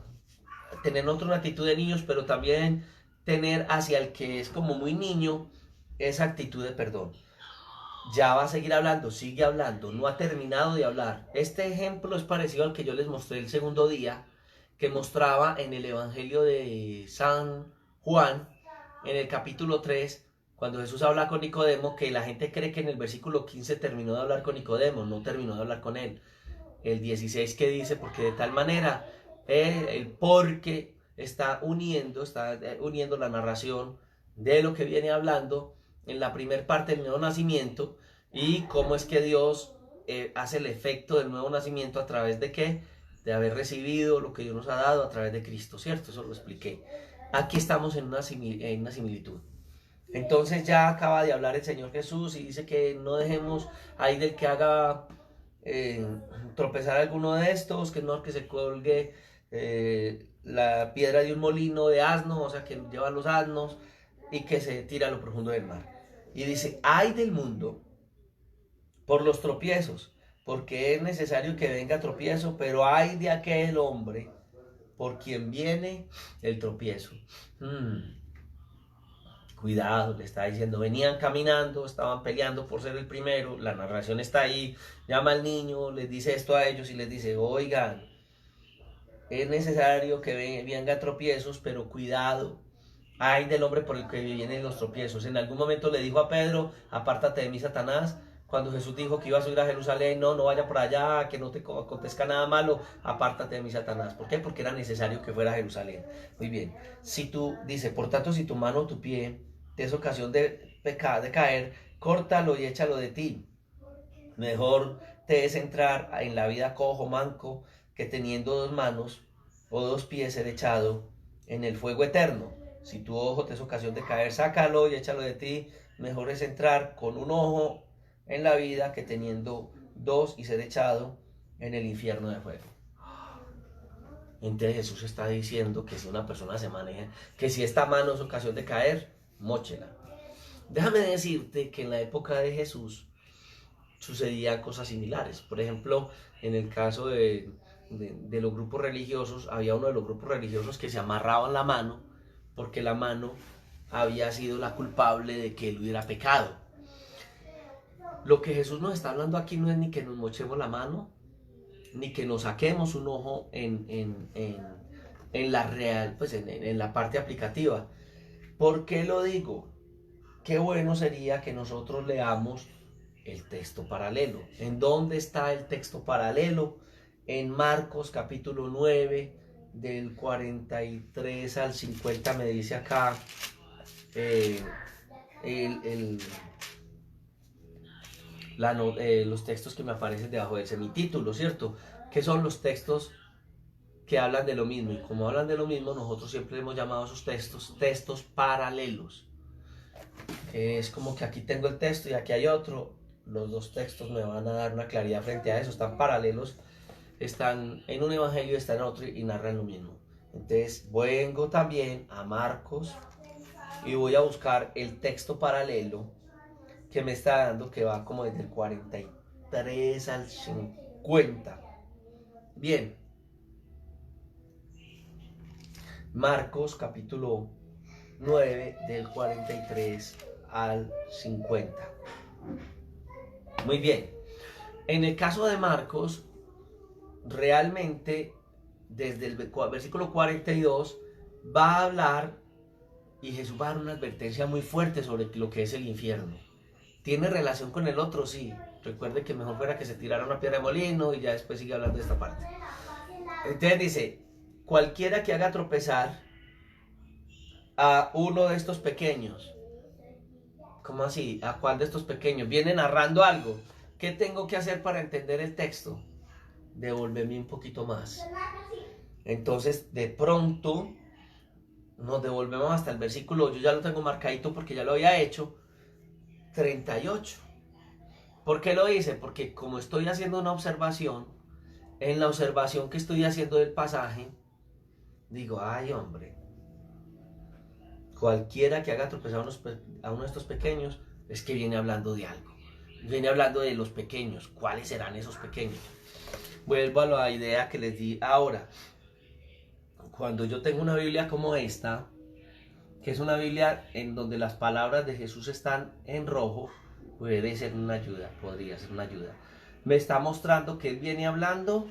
tener otra actitud de niños, pero también tener hacia el que es como muy niño esa actitud de perdón. Ya va a seguir hablando, sigue hablando, no ha terminado de hablar. Este ejemplo es parecido al que yo les mostré el segundo día, que mostraba en el Evangelio de San Juan, en el capítulo 3, cuando Jesús habla con Nicodemo, que la gente cree que en el versículo 15 terminó de hablar con Nicodemo, no terminó de hablar con él. El 16 que dice, porque de tal manera, el porque está uniendo la narración de lo que viene hablando en la primera parte del nuevo nacimiento, y cómo es que Dios hace el efecto del nuevo nacimiento a través de qué, de haber recibido lo que Dios nos ha dado a través de Cristo, ¿cierto? Eso lo expliqué. Aquí estamos en una similitud. Entonces ya acaba de hablar el Señor Jesús y dice que no dejemos ahí del que haga tropezar alguno de estos, que no que se colgue la piedra de un molino de asno, o sea que lleva los asnos, y que se tira a lo profundo del mar. Y dice, ay del mundo por los tropiezos, porque es necesario que venga tropiezo, pero ay de aquel hombre por quien viene el tropiezo. Cuidado, le está diciendo, venían caminando, estaban peleando por ser el primero, la narración está ahí, llama al niño, les dice esto a ellos y les dice, oigan, es necesario que venga tropiezos, pero cuidado, ay del hombre por el que vienen los tropiezos. En algún momento le dijo a Pedro, apártate de mí, Satanás. Cuando Jesús dijo que iba a subir a Jerusalén, no vaya por allá, que no te acontezca nada malo, apártate de mí, Satanás. ¿Por qué? Porque era necesario que fuera a Jerusalén. Muy bien, si tú, dice, por tanto, si tu mano o tu pie te es ocasión de pecar, de caer, córtalo y échalo de ti. Mejor te es entrar en la vida cojo, manco, que teniendo dos manos o dos pies ser echado en el fuego eterno. Si tu ojo te es ocasión de caer, sácalo y échalo de ti. Mejor es entrar con un ojo en la vida que teniendo dos y ser echado en el infierno de fuego. Entonces Jesús está diciendo que si una persona se maneja, que si esta mano es ocasión de caer, móchela. Déjame decirte que en la época de Jesús sucedían cosas similares. Por ejemplo, en el caso de los grupos religiosos, había uno de los grupos religiosos que se amarraban la mano porque la mano había sido la culpable de que él hubiera pecado. Lo que Jesús nos está hablando aquí no es ni que nos mochemos la mano, ni que nos saquemos un ojo en la real, pues en la parte aplicativa. ¿Por qué lo digo? Qué bueno sería que nosotros leamos el texto paralelo. ¿En dónde está el texto paralelo? En Marcos capítulo 9, del 43 al 50, me dice acá los textos que me aparecen debajo del semitítulo, ¿cierto? Que son los textos que hablan de lo mismo, y como hablan de lo mismo, nosotros siempre hemos llamado a esos textos paralelos. Es como que aquí tengo el texto y aquí hay otro, los dos textos me van a dar una claridad frente a eso, están paralelos, están en un evangelio, están en otro y narran lo mismo. Entonces vengo también a Marcos y voy a buscar el texto paralelo que me está dando, que va como desde el 43 al 50. Bien, Marcos capítulo 9 del 43 al 50. Muy bien, en el caso de Marcos, realmente desde el versículo 42 va a hablar y Jesús va a dar una advertencia muy fuerte sobre lo que es el infierno. ¿Tiene relación con el otro? Sí. Recuerde que mejor fuera que se tirara una piedra de molino, y ya después sigue hablando de esta parte. Entonces dice, cualquiera que haga tropezar a uno de estos pequeños. ¿Cómo así? ¿A cuál de estos pequeños? Viene narrando algo. ¿Qué tengo que hacer para entender el texto? Devolverme un poquito más. Entonces, de pronto, nos devolvemos hasta el versículo, yo ya lo tengo marcadito porque ya lo había hecho, 38. ¿Por qué lo hice? Porque como estoy haciendo una observación, en la observación que estoy haciendo del pasaje, digo, ay hombre, cualquiera que haga tropezar a uno de estos pequeños, es que viene hablando de algo. Viene hablando de los pequeños. ¿Cuáles serán esos pequeños? Vuelvo a la idea que les di ahora. Cuando yo tengo una Biblia como esta, que es una Biblia en donde las palabras de Jesús están en rojo, puede ser una ayuda, podría ser una ayuda. Me está mostrando que él viene hablando,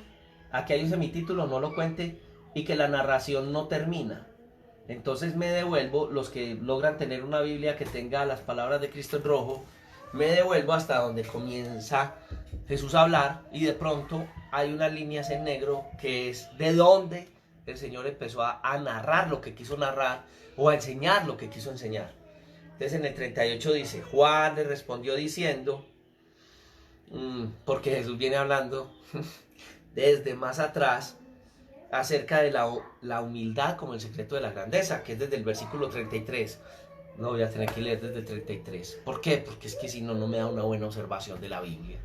aquí hay un semitítulo, no lo cuente, y que la narración no termina. Entonces me devuelvo, los que logran tener una Biblia que tenga las palabras de Cristo en rojo, me devuelvo hasta donde comienza Jesús a hablar y de pronto hay unas líneas en negro que es de donde el Señor empezó a narrar lo que quiso narrar o a enseñar lo que quiso enseñar. Entonces en el 38 dice, Juan le respondió diciendo, porque Jesús viene hablando desde más atrás acerca de la humildad como el secreto de la grandeza, que es desde el versículo 33. No voy a tener que leer desde el 33. ¿Por qué? Porque es que si no, no me da una buena observación de la Biblia.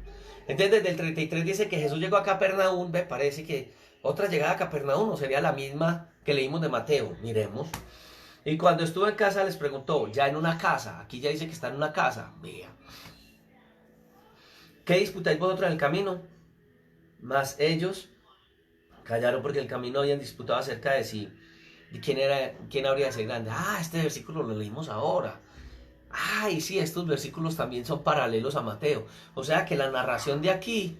Entonces desde el 33 dice que Jesús llegó a Capernaum. Me parece que otra llegada a Capernaum no sería la misma que leímos de Mateo. Miremos. Y cuando estuvo en casa les preguntó, ya en una casa, aquí ya dice que está en una casa, vea. ¿Qué disputáis vosotros en el camino? Mas ellos callaron porque en el camino habían disputado acerca de si quién habría de ser grande. Este versículo lo leímos ahora. Y sí, estos versículos también son paralelos a Mateo. O sea que la narración de aquí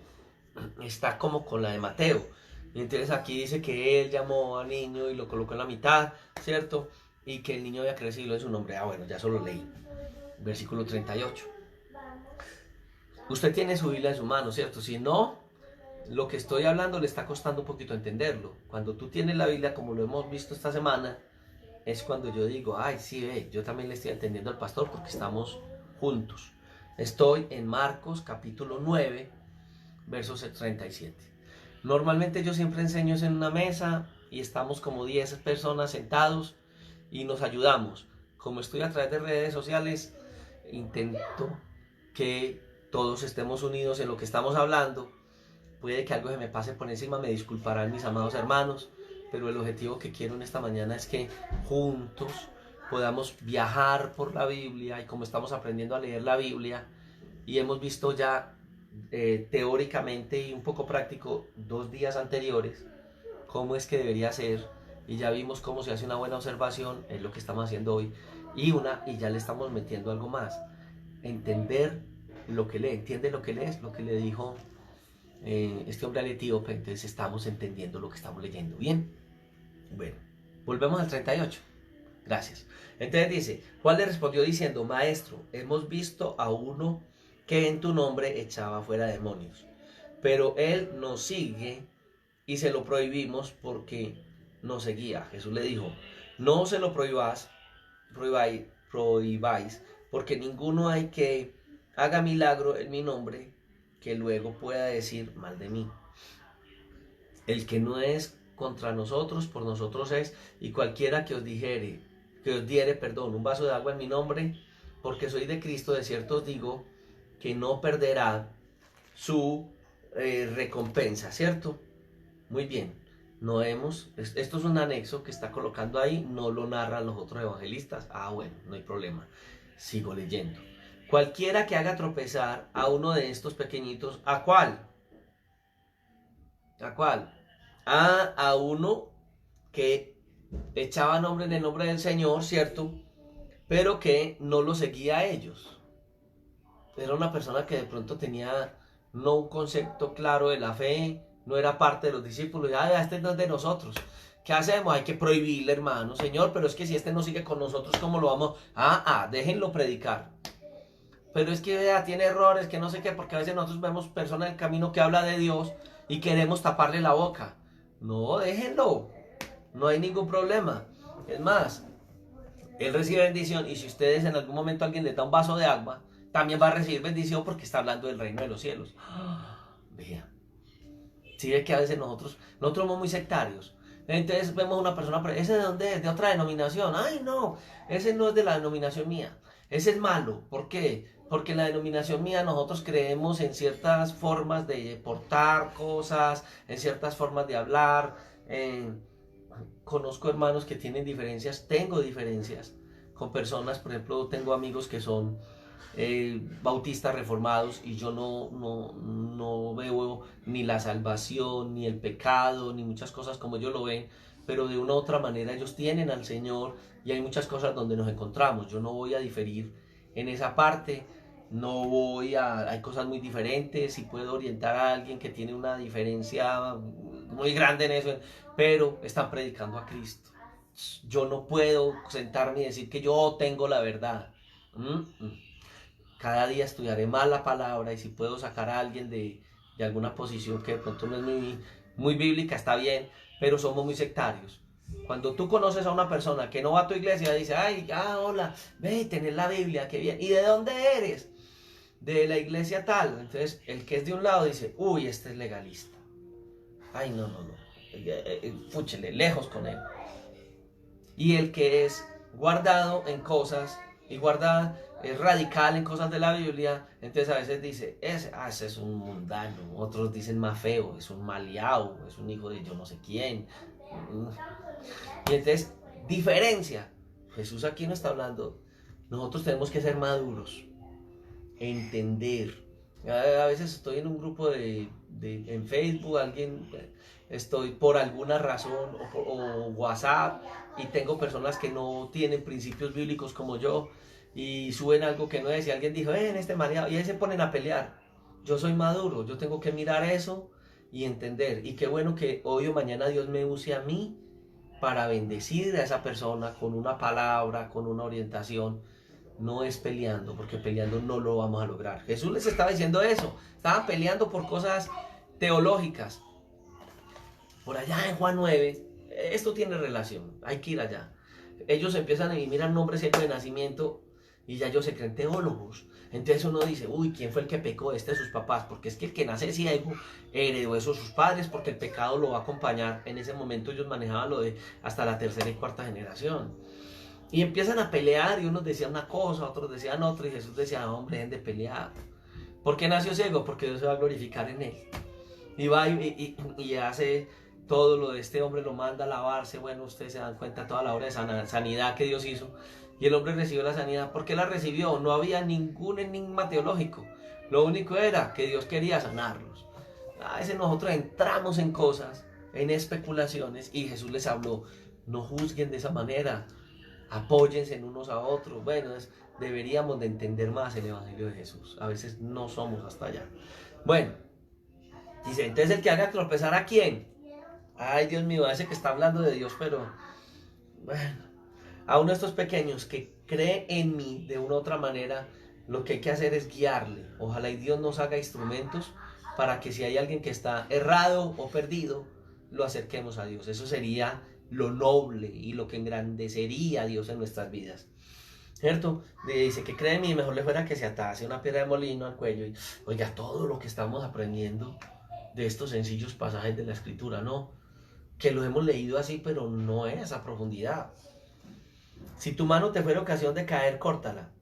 está como con la de Mateo. Y entonces aquí dice que él llamó al niño y lo colocó en la mitad, ¿cierto? Y que el niño había crecido de su nombre. Bueno, ya solo leí. Versículo 38. Usted tiene su Biblia en su mano, ¿cierto? Si no, lo que estoy hablando le está costando un poquito entenderlo. Cuando tú tienes la Biblia, como lo hemos visto esta semana, es cuando yo digo, sí, yo también le estoy entendiendo al pastor porque estamos juntos. Estoy en Marcos capítulo 9, versos 37. Normalmente yo siempre enseño en una mesa y estamos como 10 personas sentados y nos ayudamos. Como estoy a través de redes sociales, intento que todos estemos unidos en lo que estamos hablando. Puede que algo se me pase por encima, me disculparán mis amados hermanos, pero el objetivo que quiero en esta mañana es que juntos podamos viajar por la Biblia y como estamos aprendiendo a leer la Biblia y hemos visto ya teóricamente y un poco práctico 2 días anteriores cómo es que debería ser y ya vimos cómo se hace una buena observación, es lo que estamos haciendo hoy y ya le estamos metiendo algo más, entender lo que lee, entiende lo que lees, lo que le dijo este hombre al etíope, entonces estamos entendiendo lo que estamos leyendo, ¿bien? Bueno, volvemos al 38. Gracias. Entonces dice, Juan le respondió diciendo, Maestro, hemos visto a uno que en tu nombre echaba fuera demonios, pero él nos sigue y se lo prohibimos porque nos seguía. Jesús le dijo, no se lo prohibáis, porque ninguno hay que haga milagro en mi nombre que luego pueda decir mal de mí. El que no es contra nosotros, por nosotros es, y cualquiera que os diere, un vaso de agua en mi nombre, porque soy de Cristo, de cierto os digo, que no perderá su recompensa, ¿cierto? Muy bien, esto es un anexo que está colocando ahí, no lo narran los otros evangelistas, bueno, no hay problema, sigo leyendo. Cualquiera que haga tropezar a uno de estos pequeñitos, ¿a cuál? ¿A cuál? A uno que echaba nombre en el nombre del Señor, ¿cierto? Pero que no lo seguía a ellos. Era una persona que de pronto tenía no un concepto claro de la fe, no era parte de los discípulos. Este no es de nosotros. ¿Qué hacemos? Hay que prohibirle, hermano. Señor, pero es que si este no sigue con nosotros, ¿cómo lo vamos? Déjenlo predicar. Pero es que tiene errores, que no sé qué, porque a veces nosotros vemos personas en el camino que habla de Dios y queremos taparle la boca. No, déjenlo. no hay ningún problema. Es más, él recibe bendición y si ustedes en algún momento alguien le da un vaso de agua, también va a recibir bendición porque está hablando del reino de los cielos. Vea, si ve que a veces nosotros somos muy sectarios. Entonces vemos una persona, ¿ese de dónde es? De otra denominación. Ay, no, ese no es de la denominación mía. Ese es malo. ¿Por qué? Porque en la denominación mía nosotros creemos en ciertas formas de portar cosas, en ciertas formas de hablar. Conozco hermanos que tienen diferencias, tengo diferencias con personas, por ejemplo, tengo amigos que son bautistas reformados y yo no veo ni la salvación, ni el pecado, ni muchas cosas como ellos lo ven, pero de una u otra manera ellos tienen al Señor y hay muchas cosas donde nos encontramos. Yo no voy a diferir en esa parte, hay cosas muy diferentes y puedo orientar a alguien que tiene una diferencia muy grande en eso, pero están predicando a Cristo. Yo no puedo sentarme y decir que yo tengo la verdad. Cada día estudiaré más la palabra y si puedo sacar a alguien de alguna posición que de pronto no es muy bíblica, está bien, pero somos muy sectarios. Cuando tú conoces a una persona que no va a tu iglesia, dice, ay, hola, ve, tenés la Biblia, qué bien. ¿Y de dónde eres? De la iglesia tal. Entonces, el que es de un lado dice, uy, este es legalista. Ay, no. Fúchele, lejos con él. Y el que es guardado en cosas y es radical en cosas de la Biblia, entonces a veces dice, ese es un mundano, otros dicen más feo, es un maleado, es un hijo de yo no sé quién. Y entonces, diferencia. Jesús aquí no está hablando, nosotros tenemos que ser maduros, entender. A veces estoy en un grupo en Facebook, estoy por alguna razón o WhatsApp y tengo personas que no tienen principios bíblicos como yo y suben algo que no es y alguien dijo, en este mareado, y ahí se ponen a pelear. Yo soy maduro, yo tengo que mirar eso y entender, y qué bueno que hoy o mañana Dios me use a mí para bendecir a esa persona con una palabra, con una orientación. No es peleando, porque peleando no lo vamos a lograr. Jesús les estaba diciendo eso, estaban peleando por cosas teológicas. Por allá en Juan 9, esto tiene relación, hay que ir allá. Ellos empiezan a mirar nombres de nacimiento y ya ellos se creen teólogos. Entonces uno dice, uy, ¿quién fue el que pecó? De sus papás, porque es que el que nace ciego heredó eso sus padres, porque el pecado lo va a acompañar. En ese momento ellos manejaban lo de hasta la tercera y cuarta generación. Y empiezan a pelear y unos decían una cosa, otros decían otra y Jesús decía, hombre, dejen de pelear. ¿Por qué nació ciego? Porque Dios se va a glorificar en él. Y va y hace todo lo de este hombre, lo manda a lavarse. Bueno, ustedes se dan cuenta toda la obra de sanidad que Dios hizo. Y el hombre recibió la sanidad. ¿Por qué la recibió? No había ningún enigma teológico. Lo único era que Dios quería sanarlos. A veces nosotros entramos en cosas, en especulaciones, y Jesús les habló, no juzguen de esa manera, apóyense en unos a otros. Bueno, deberíamos de entender más el Evangelio de Jesús. A veces no somos hasta allá. Bueno, dice, entonces el que haga tropezar ¿a quién? Ay, Dios mío, ese que está hablando de Dios, pero bueno, a uno de estos pequeños que cree en mí de una u otra manera, lo que hay que hacer es guiarle. Ojalá y Dios nos haga instrumentos para que si hay alguien que está errado o perdido, lo acerquemos a Dios. Eso sería lo noble y lo que engrandecería a Dios en nuestras vidas. ¿Cierto? Dice que cree en mí, mejor le fuera que se atase una piedra de molino al cuello y oiga todo lo que estamos aprendiendo de estos sencillos pasajes de la Escritura, ¿no? Que lo hemos leído así, pero no es a profundidad. Si tu mano te fuera ocasión de caer, córtala,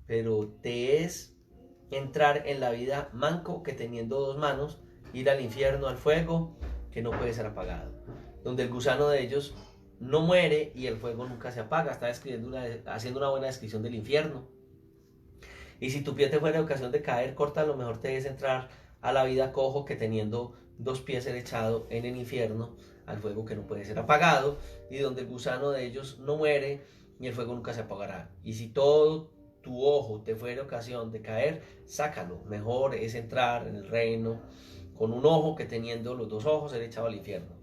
pero te es entrar en la vida manco que teniendo dos manos, ir al infierno, al fuego, que no puede ser apagado, donde el gusano de ellos no muere y el fuego nunca se apaga. Está haciendo una buena descripción del infierno. Y si tu pie te fuera ocasión de caer, corta, lo mejor te es entrar a la vida cojo que teniendo dos pies ser echado en el infierno, al fuego que no puede ser apagado, y donde el gusano de ellos no muere y el fuego nunca se apagará. Y si todo tu ojo te fuera ocasión de caer, sácalo. Mejor es entrar en el reino con un ojo que teniendo los dos ojos ser echado al infierno,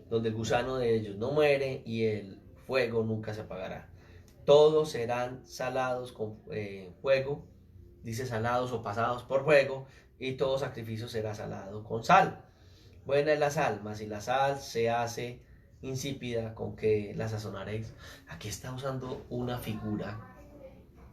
donde el gusano de ellos no muere y el fuego nunca se apagará. Todos serán salados con fuego, dice salados o pasados por fuego, y todo sacrificio será salado con sal. Buena es la sal, mas si la sal se hace insípida, ¿con qué la sazonaréis? Aquí está usando una figura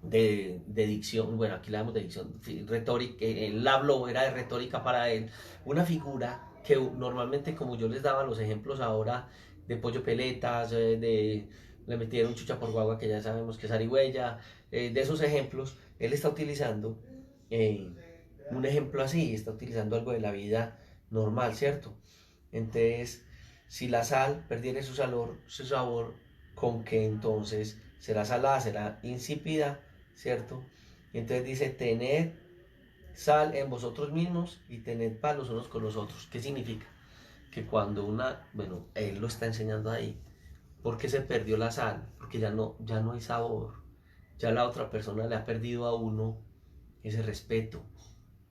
de dicción, bueno, aquí la damos de dicción, retórica, el hablo era de retórica para él, una figura que normalmente, como yo les daba los ejemplos ahora, de pollo peletas, le metieron chucha por guagua, que ya sabemos que es arigüeya, de esos ejemplos, él está utilizando un ejemplo así, está utilizando algo de la vida normal, ¿cierto? Entonces, si la sal perdiere su sabor, ¿con qué entonces será salada, será insípida, ¿cierto? Y entonces dice, tened sal en vosotros mismos y tened paz los unos con los otros. ¿Qué significa? Que cuando bueno, él lo está enseñando ahí, ¿por qué se perdió la sal? Porque ya no hay sabor, ya la otra persona le ha perdido a uno ese respeto,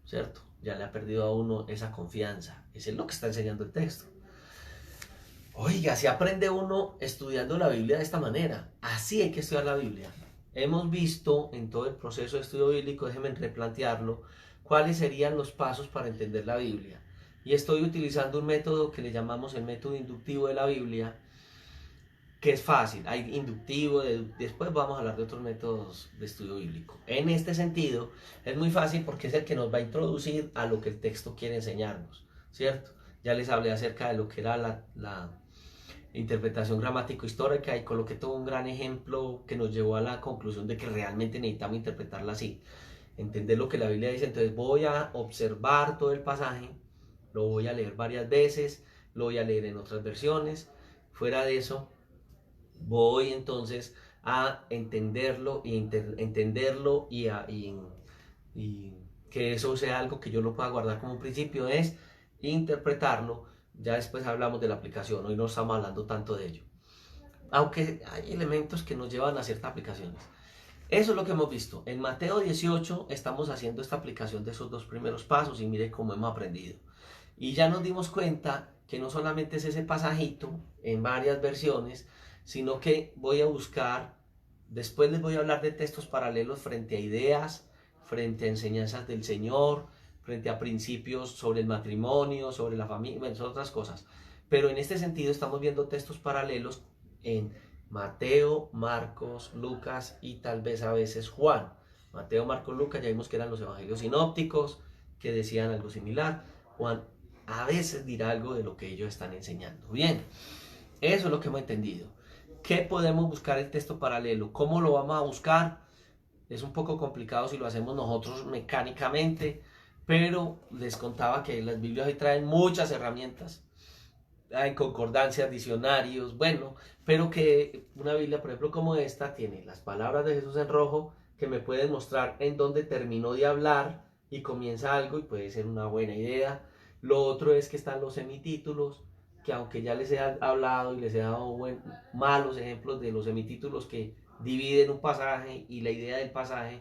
¿cierto? Ya le ha perdido a uno esa confianza. Eso es lo que está enseñando el texto. Oiga, si aprende uno estudiando la Biblia de esta manera. Así hay que estudiar la Biblia. Hemos visto en todo el proceso de estudio bíblico, déjenme replantearlo, cuáles serían los pasos para entender la Biblia. Y estoy utilizando un método que le llamamos el método inductivo de la Biblia, que es fácil. Hay inductivo, después vamos a hablar de otros métodos de estudio bíblico. En este sentido, es muy fácil porque es el que nos va a introducir a lo que el texto quiere enseñarnos, ¿cierto? Ya les hablé acerca de lo que era la interpretación gramático-histórica y coloqué todo un gran ejemplo que nos llevó a la conclusión de que realmente necesitamos interpretarla así, entender lo que la Biblia dice. Entonces voy a observar todo el pasaje, lo voy a leer varias veces, lo voy a leer en otras versiones. Fuera de eso, voy entonces a entenderlo y que eso sea algo que yo lo pueda guardar como un principio, es interpretarlo. Ya después hablamos de la aplicación, hoy no estamos hablando tanto de ello, aunque hay elementos que nos llevan a ciertas aplicaciones. Eso es lo que hemos visto. En Mateo 18 estamos haciendo esta aplicación de esos dos primeros pasos y mire cómo hemos aprendido. Y ya nos dimos cuenta que no solamente es ese pasajito en varias versiones, sino que voy a buscar, después les voy a hablar de textos paralelos frente a ideas, frente a enseñanzas del Señor, frente a principios sobre el matrimonio, sobre la familia, entre otras cosas. Pero en este sentido estamos viendo textos paralelos en Mateo, Marcos, Lucas y tal vez a veces Juan. Mateo, Marcos, Lucas, ya vimos que eran los evangelios sinópticos, que decían algo similar. Juan a veces dirá algo de lo que ellos están enseñando. Bien, eso es lo que hemos entendido. ¿Qué podemos buscar el texto paralelo? ¿Cómo lo vamos a buscar? Es un poco complicado si lo hacemos nosotros mecánicamente, pero les contaba que las Biblias hoy traen muchas herramientas. Hay concordancias, diccionarios, bueno, pero que una Biblia, por ejemplo, como esta, tiene las palabras de Jesús en rojo que me pueden mostrar en dónde terminó de hablar y comienza algo y puede ser una buena idea. Lo otro es que están los semitítulos, que aunque ya les he hablado y les he dado malos ejemplos de los semitítulos que dividen un pasaje y la idea del pasaje,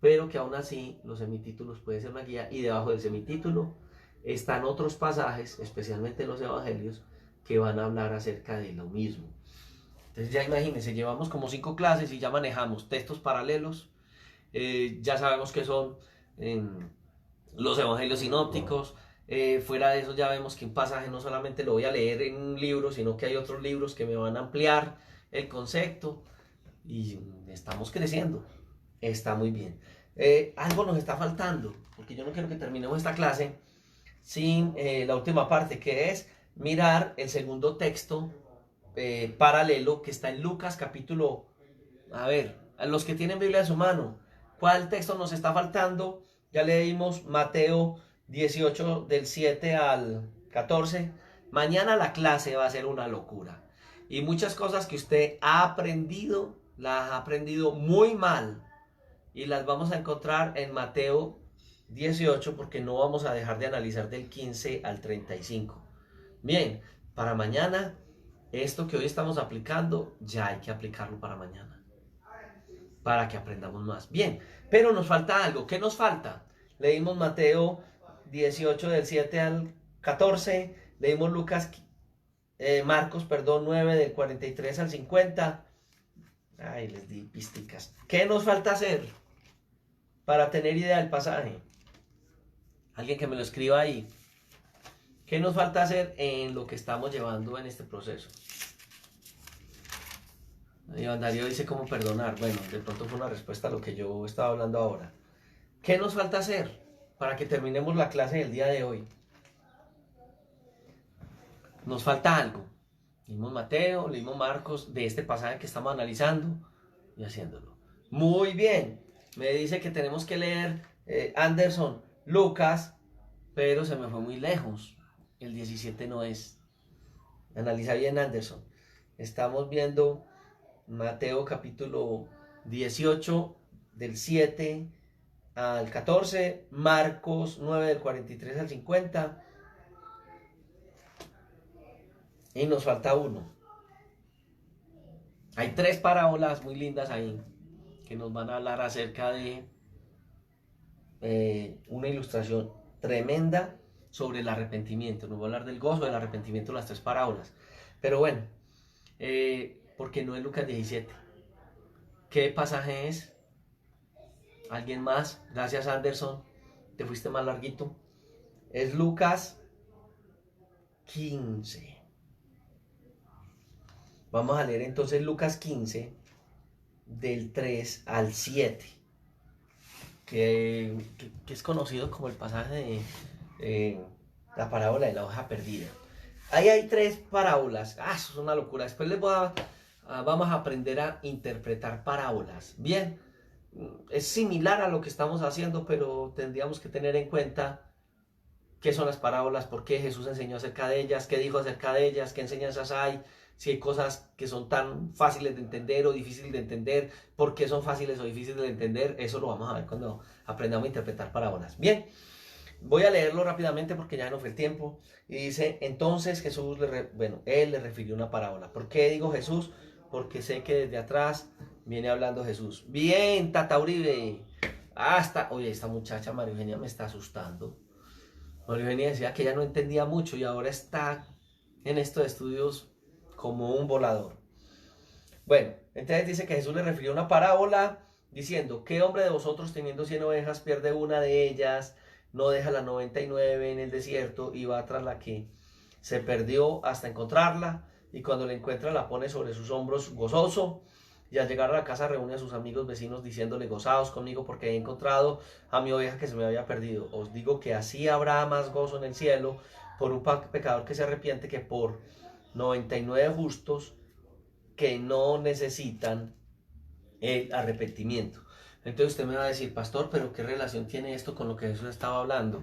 pero que aún así los semitítulos pueden ser una guía y debajo del semitítulo están otros pasajes, especialmente en los evangelios, que van a hablar acerca de lo mismo. Entonces ya imagínense, llevamos como 5 clases y ya manejamos textos paralelos, ya sabemos que son los evangelios sinópticos. Fuera de eso ya vemos que un pasaje no solamente lo voy a leer en un libro, sino que hay otros libros que me van a ampliar el concepto y estamos creciendo. Está muy bien. Algo nos está faltando, porque yo no quiero que terminemos esta clase sin la última parte, que es mirar el segundo texto paralelo que está en Lucas capítulo, a ver, a los que tienen Biblia en su mano, ¿cuál texto nos está faltando? Ya leímos Mateo 18 del 7 al 14. Mañana la clase va a ser una locura. Y muchas cosas que usted ha aprendido, las ha aprendido muy mal. Y las vamos a encontrar en Mateo 18 porque no vamos a dejar de analizar del 15 al 35. Bien, para mañana, esto que hoy estamos aplicando, ya hay que aplicarlo para mañana. Para que aprendamos más. Bien, pero nos falta algo. ¿Qué nos falta? Leímos Mateo 18 del 7 al 14. Leímos Marcos 9 del 43 al 50. Ay, les di pisticas. ¿Qué nos falta hacer para tener idea del pasaje? Alguien que me lo escriba ahí. ¿Qué nos falta hacer en lo que estamos llevando en este proceso? Iván Darío dice cómo perdonar. Bueno, de pronto fue una respuesta a lo que yo estaba hablando ahora. ¿Qué nos falta hacer para que terminemos la clase del día de hoy? Nos falta algo. Leímos Mateo, leímos Marcos, de este pasaje que estamos analizando y haciéndolo. Muy bien. Me dice que tenemos que leer Anderson, Lucas, pero se me fue muy lejos. El 17 no es. Analiza bien, Anderson. Estamos viendo Mateo capítulo 18 del 7 al 14, Marcos 9 del 43 al 50 y nos falta uno. Hay 3 parábolas muy lindas ahí que nos van a hablar acerca de una ilustración tremenda sobre el arrepentimiento. Nos va a hablar del gozo del arrepentimiento, las 3 parábolas. Pero bueno, porque no es Lucas 17. ¿Qué pasaje es? ¿Alguien más? Gracias, Anderson. Te fuiste más larguito. Es Lucas 15. Vamos a leer entonces Lucas 15, del 3 al 7, que es conocido como el pasaje de la parábola de la hoja perdida. Ahí hay 3 parábolas. Eso es una locura. Después vamos a aprender a interpretar parábolas. Bien, es similar a lo que estamos haciendo, pero tendríamos que tener en cuenta qué son las parábolas, por qué Jesús enseñó acerca de ellas, qué dijo acerca de ellas, qué enseñanzas hay, si hay cosas que son tan fáciles de entender o difíciles de entender, por qué son fáciles o difíciles de entender. Eso lo vamos a ver cuando aprendamos a interpretar parábolas. Bien, voy a leerlo rápidamente porque ya no fue el tiempo. Y dice, entonces Jesús, él le refirió una parábola. ¿Por qué digo Jesús? Porque sé que desde atrás viene hablando Jesús. Bien, Tata Uribe. Oye, esta muchacha María Eugenia me está asustando. María Eugenia decía que ella no entendía mucho y ahora está en estos estudios como un volador. Bueno, entonces dice que Jesús le refirió una parábola diciendo, ¿qué hombre de vosotros teniendo 100 ovejas pierde una de ellas, no deja las 99 en el desierto y va tras la que se perdió hasta encontrarla? Y cuando la encuentra la pone sobre sus hombros gozoso. Y al llegar a la casa reúne a sus amigos vecinos diciéndole, gozaos conmigo porque he encontrado a mi oveja que se me había perdido. Os digo que así habrá más gozo en el cielo por un pecador que se arrepiente que por 99 justos que no necesitan el arrepentimiento. Entonces usted me va a decir, pastor, pero ¿qué relación tiene esto con lo que Jesús estaba hablando?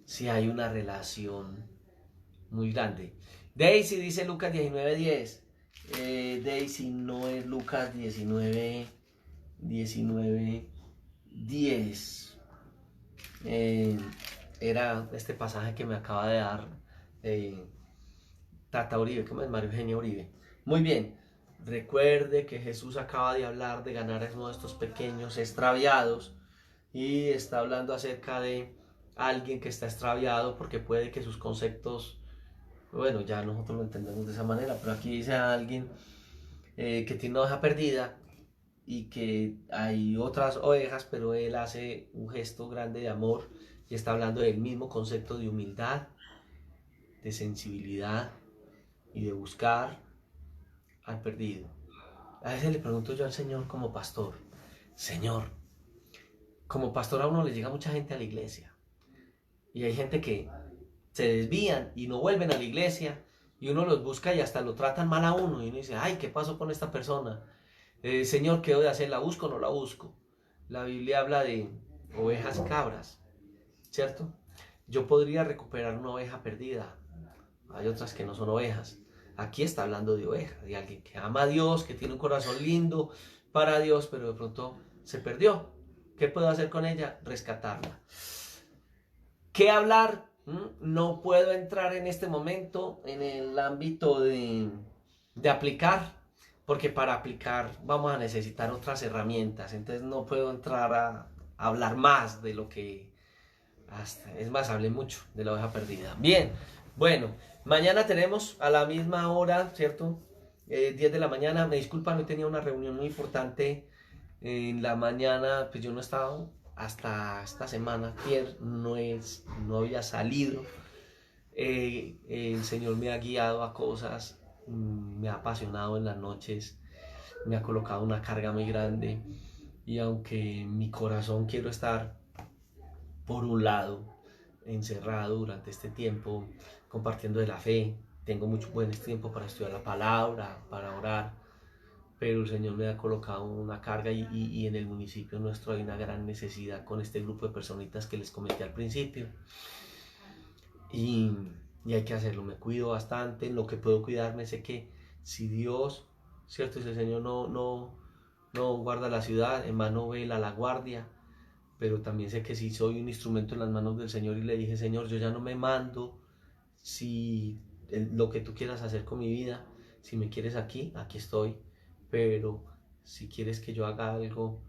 Si hay una relación muy grande. Daisy dice Lucas 19:10. Daisy no es Lucas 19:10. Era este pasaje que me acaba de dar Tata Uribe, ¿cómo es? María Eugenia Uribe. Muy bien, recuerde que Jesús acaba de hablar de ganar a uno de estos pequeños extraviados y está hablando acerca de alguien que está extraviado porque puede que sus conceptos, bueno, ya nosotros lo entendemos de esa manera, pero aquí dice a alguien que tiene una oveja perdida y que hay otras ovejas, pero él hace un gesto grande de amor y está hablando del mismo concepto de humildad, de sensibilidad y de buscar al perdido. A veces le pregunto yo al Señor como pastor, Señor, como pastor a uno le llega mucha gente a la iglesia y hay gente que se desvían y no vuelven a la iglesia y uno los busca y hasta lo tratan mal a uno y uno dice, ay, ¿qué pasó con esta persona? Señor, ¿qué voy a hacer? ¿La busco o no la busco? La Biblia habla de ovejas y cabras, ¿cierto? Yo podría recuperar una oveja perdida, hay otras que no son ovejas. Aquí está hablando de ovejas, de alguien que ama a Dios, que tiene un corazón lindo para Dios, pero de pronto se perdió. ¿Qué puedo hacer con ella? Rescatarla. ¿Qué hablar? No puedo entrar en este momento en el ámbito de aplicar, porque para aplicar vamos a necesitar otras herramientas. Entonces no puedo entrar a hablar más de lo que... es más, hablé mucho de la oveja perdida. Bien, bueno, mañana tenemos a la misma hora, ¿cierto? 10 de la mañana. Me disculpan, hoy tenía una reunión muy importante en la mañana, pues yo no estaba hasta esta semana. Pierre no había salido. El Señor me ha guiado a cosas, me ha apasionado en las noches me ha colocado una carga muy grande y aunque en mi corazón quiero estar por un lado encerrado durante este tiempo compartiendo de la fe, tengo mucho buen tiempo para estudiar la palabra, para orar, pero el Señor me ha colocado una carga y en el municipio nuestro hay una gran necesidad con este grupo de personitas que les comenté al principio y, y hay que hacerlo, me cuido bastante, en lo que puedo cuidarme, sé que si Dios, cierto, si el Señor no guarda la ciudad, en mano vela la guardia, pero también sé que si soy un instrumento en las manos del Señor y le dije, Señor, yo ya no me mando, si lo que tú quieras hacer con mi vida, si me quieres aquí, aquí estoy, pero si quieres que yo haga algo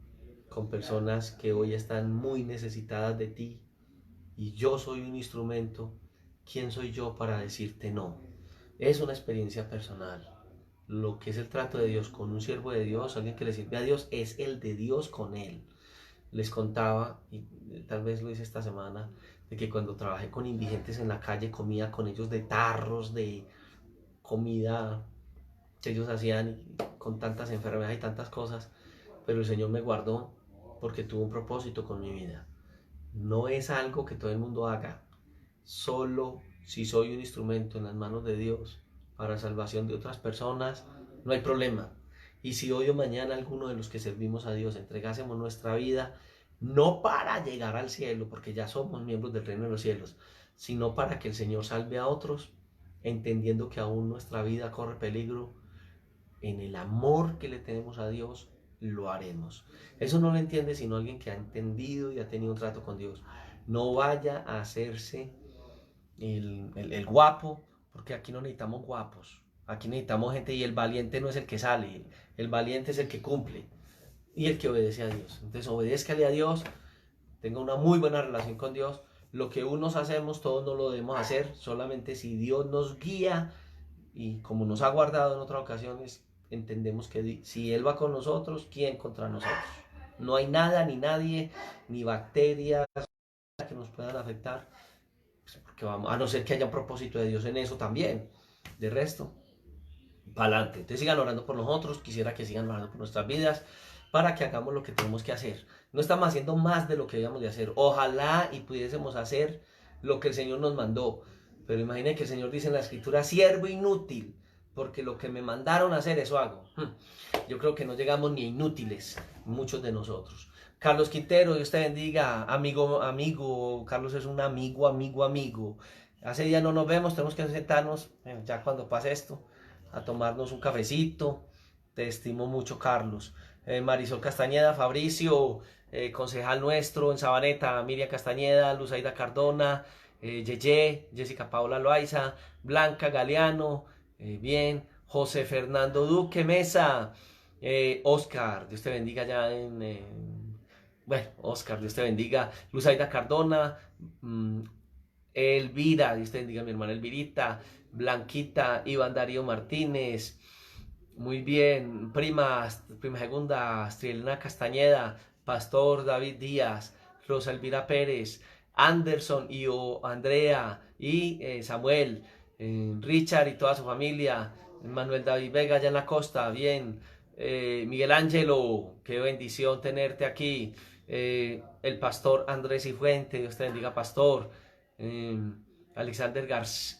con personas que hoy están muy necesitadas de ti y yo soy un instrumento, ¿quién soy yo para decirte no? Es una experiencia personal. Lo que es el trato de Dios con un siervo de Dios, alguien que le sirve a Dios, es el de Dios con él. Les contaba, y tal vez lo hice esta semana, de que cuando trabajé con indigentes en la calle comía con ellos de tarros de comida que ellos hacían con tantas enfermedades y tantas cosas, pero el Señor me guardó porque tuvo un propósito con mi vida. No es algo que todo el mundo haga, solo si soy un instrumento en las manos de Dios para salvación de otras personas, no hay problema. Y si hoy o mañana alguno de los que servimos a Dios entregásemos nuestra vida, no para llegar al cielo, porque ya somos miembros del reino de los cielos, sino para que el Señor salve a otros, entendiendo que aún nuestra vida corre peligro, en el amor que le tenemos a Dios, lo haremos. Eso no lo entiende sino alguien que ha entendido y ha tenido un trato con Dios. No vaya a hacerse el guapo, porque aquí no necesitamos guapos. Aquí necesitamos gente y el valiente no es el que sale, el valiente es el que cumple y el que obedece a Dios. Entonces obedézcale a Dios, tenga una muy buena relación con Dios. Lo que unos hacemos, todos no lo debemos hacer, solamente si Dios nos guía y como nos ha guardado en otras ocasiones, entendemos que si Él va con nosotros, ¿quién contra nosotros? No hay nada, ni nadie, ni bacterias que nos puedan afectar, porque vamos, a no ser que haya un propósito de Dios en eso también. De resto, para adelante. Entonces sigan orando por nosotros, quisiera que sigan orando por nuestras vidas, para que hagamos lo que tenemos que hacer. No estamos haciendo más de lo que debíamos de hacer. Ojalá y pudiésemos hacer lo que el Señor nos mandó. Pero imaginen que el Señor dice en la Escritura, siervo inútil, porque lo que me mandaron a hacer, eso hago. Yo creo que no llegamos ni inútiles, muchos de nosotros. Carlos Quintero, Dios te bendiga. Amigo, Carlos es un amigo. Hace días no nos vemos, tenemos que sentarnos, ya cuando pase esto, a tomarnos un cafecito. Te estimo mucho, Carlos. Marisol Castañeda, Fabricio, concejal nuestro en Sabaneta, Miriam Castañeda, Luzaida Cardona, Yeye, Jessica Paola Loaiza, Blanca Galeano, bien, José Fernando Duque Mesa, Oscar, Dios te bendiga ya bueno, Oscar, Dios te bendiga, Luzaida Cardona, Elvira, Dios te bendiga mi hermana Elvirita, Blanquita, Iván Darío Martínez, muy bien, prima segunda, Astrielena Castañeda, Pastor David Díaz, Rosa Elvira Pérez, Anderson y Andrea y Samuel, Richard y toda su familia, Manuel David Vega allá en la costa, bien, Miguel Ángelo, qué bendición tenerte aquí, el pastor Andrés Cifuente, Dios te bendiga pastor, Alexander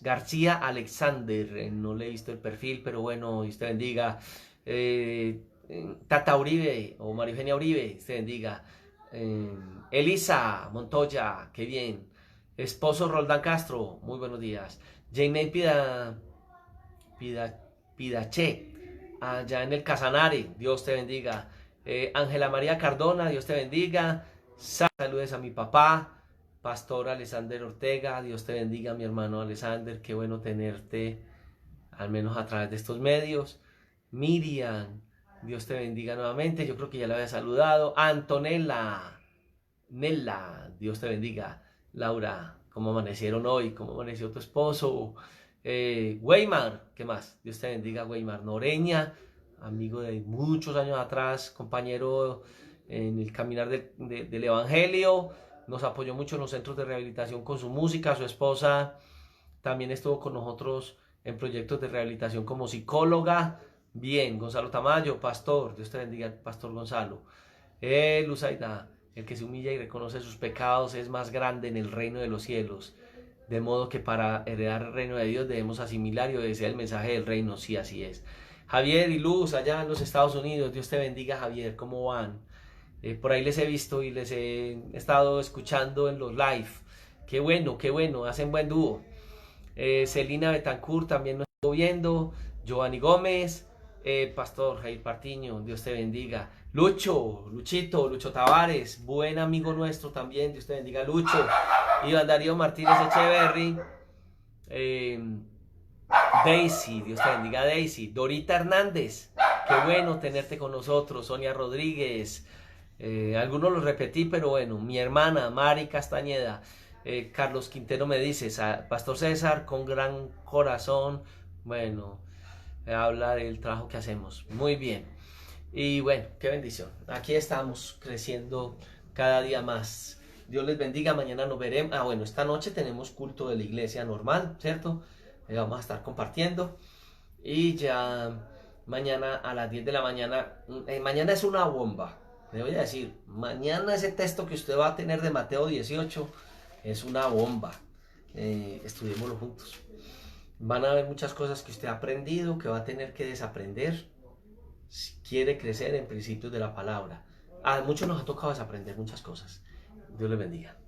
García Alexander, no le he visto el perfil, pero bueno, Dios te bendiga. Tata Uribe o María Eugenia Uribe, Dios te bendiga. Elisa Montoya, qué bien. Esposo Roldán Castro, muy buenos días. Jane Pidache, allá en el Casanare, Dios te bendiga. Ángela María Cardona, Dios te bendiga. Saludes a mi papá. Pastor Alexander Ortega, Dios te bendiga, mi hermano Alexander, qué bueno tenerte, al menos a través de estos medios. Miriam, Dios te bendiga nuevamente, yo creo que ya la había saludado. Antonella, Nella, Dios te bendiga. Laura, ¿cómo amanecieron hoy? ¿Cómo amaneció tu esposo? Weimar, ¿qué más? Dios te bendiga, Weimar Noreña, amigo de muchos años atrás, compañero en el caminar del Evangelio. Nos apoyó mucho en los centros de rehabilitación con su música. Su esposa también estuvo con nosotros en proyectos de rehabilitación como psicóloga. Bien, Gonzalo Tamayo, pastor, Dios te bendiga, pastor Gonzalo. Luzaida, el que se humilla y reconoce sus pecados es más grande en el reino de los cielos. De modo que para heredar el reino de Dios debemos asimilar y obedecer el mensaje del reino, sí, así es. Javier y Luz, allá en los Estados Unidos, Dios te bendiga, Javier, ¿cómo van? Por ahí les he visto y les he estado escuchando en los live. Qué bueno, hacen buen dúo. Celina Betancourt también nos estuvo viendo. Giovanni Gómez, Pastor Jair Partiño, Dios te bendiga. Lucho Tavares, buen amigo nuestro también, Dios te bendiga, Lucho. Iván Darío Martínez Echeverry. Eh, Daisy, Dios te bendiga, Daisy. Dorita Hernández, qué bueno tenerte con nosotros. Sonia Rodríguez, algunos los repetí, pero bueno, mi hermana Mari Castañeda. Carlos Quintero me dice, Pastor César, con gran corazón, bueno, habla del trabajo que hacemos. Muy bien. Y bueno, qué bendición. Aquí estamos creciendo cada día más. Dios les bendiga. Mañana nos veremos. Bueno, esta noche tenemos culto de la iglesia normal, ¿cierto? Vamos a estar compartiendo. Y ya mañana a las 10 de la mañana. Mañana es una bomba. Le voy a decir, mañana ese texto que usted va a tener de Mateo 18 es una bomba. Estudiémoslo juntos. Van a haber muchas cosas que usted ha aprendido, que va a tener que desaprender si quiere crecer en principios de la palabra. A muchos nos ha tocado desaprender muchas cosas. Dios les bendiga.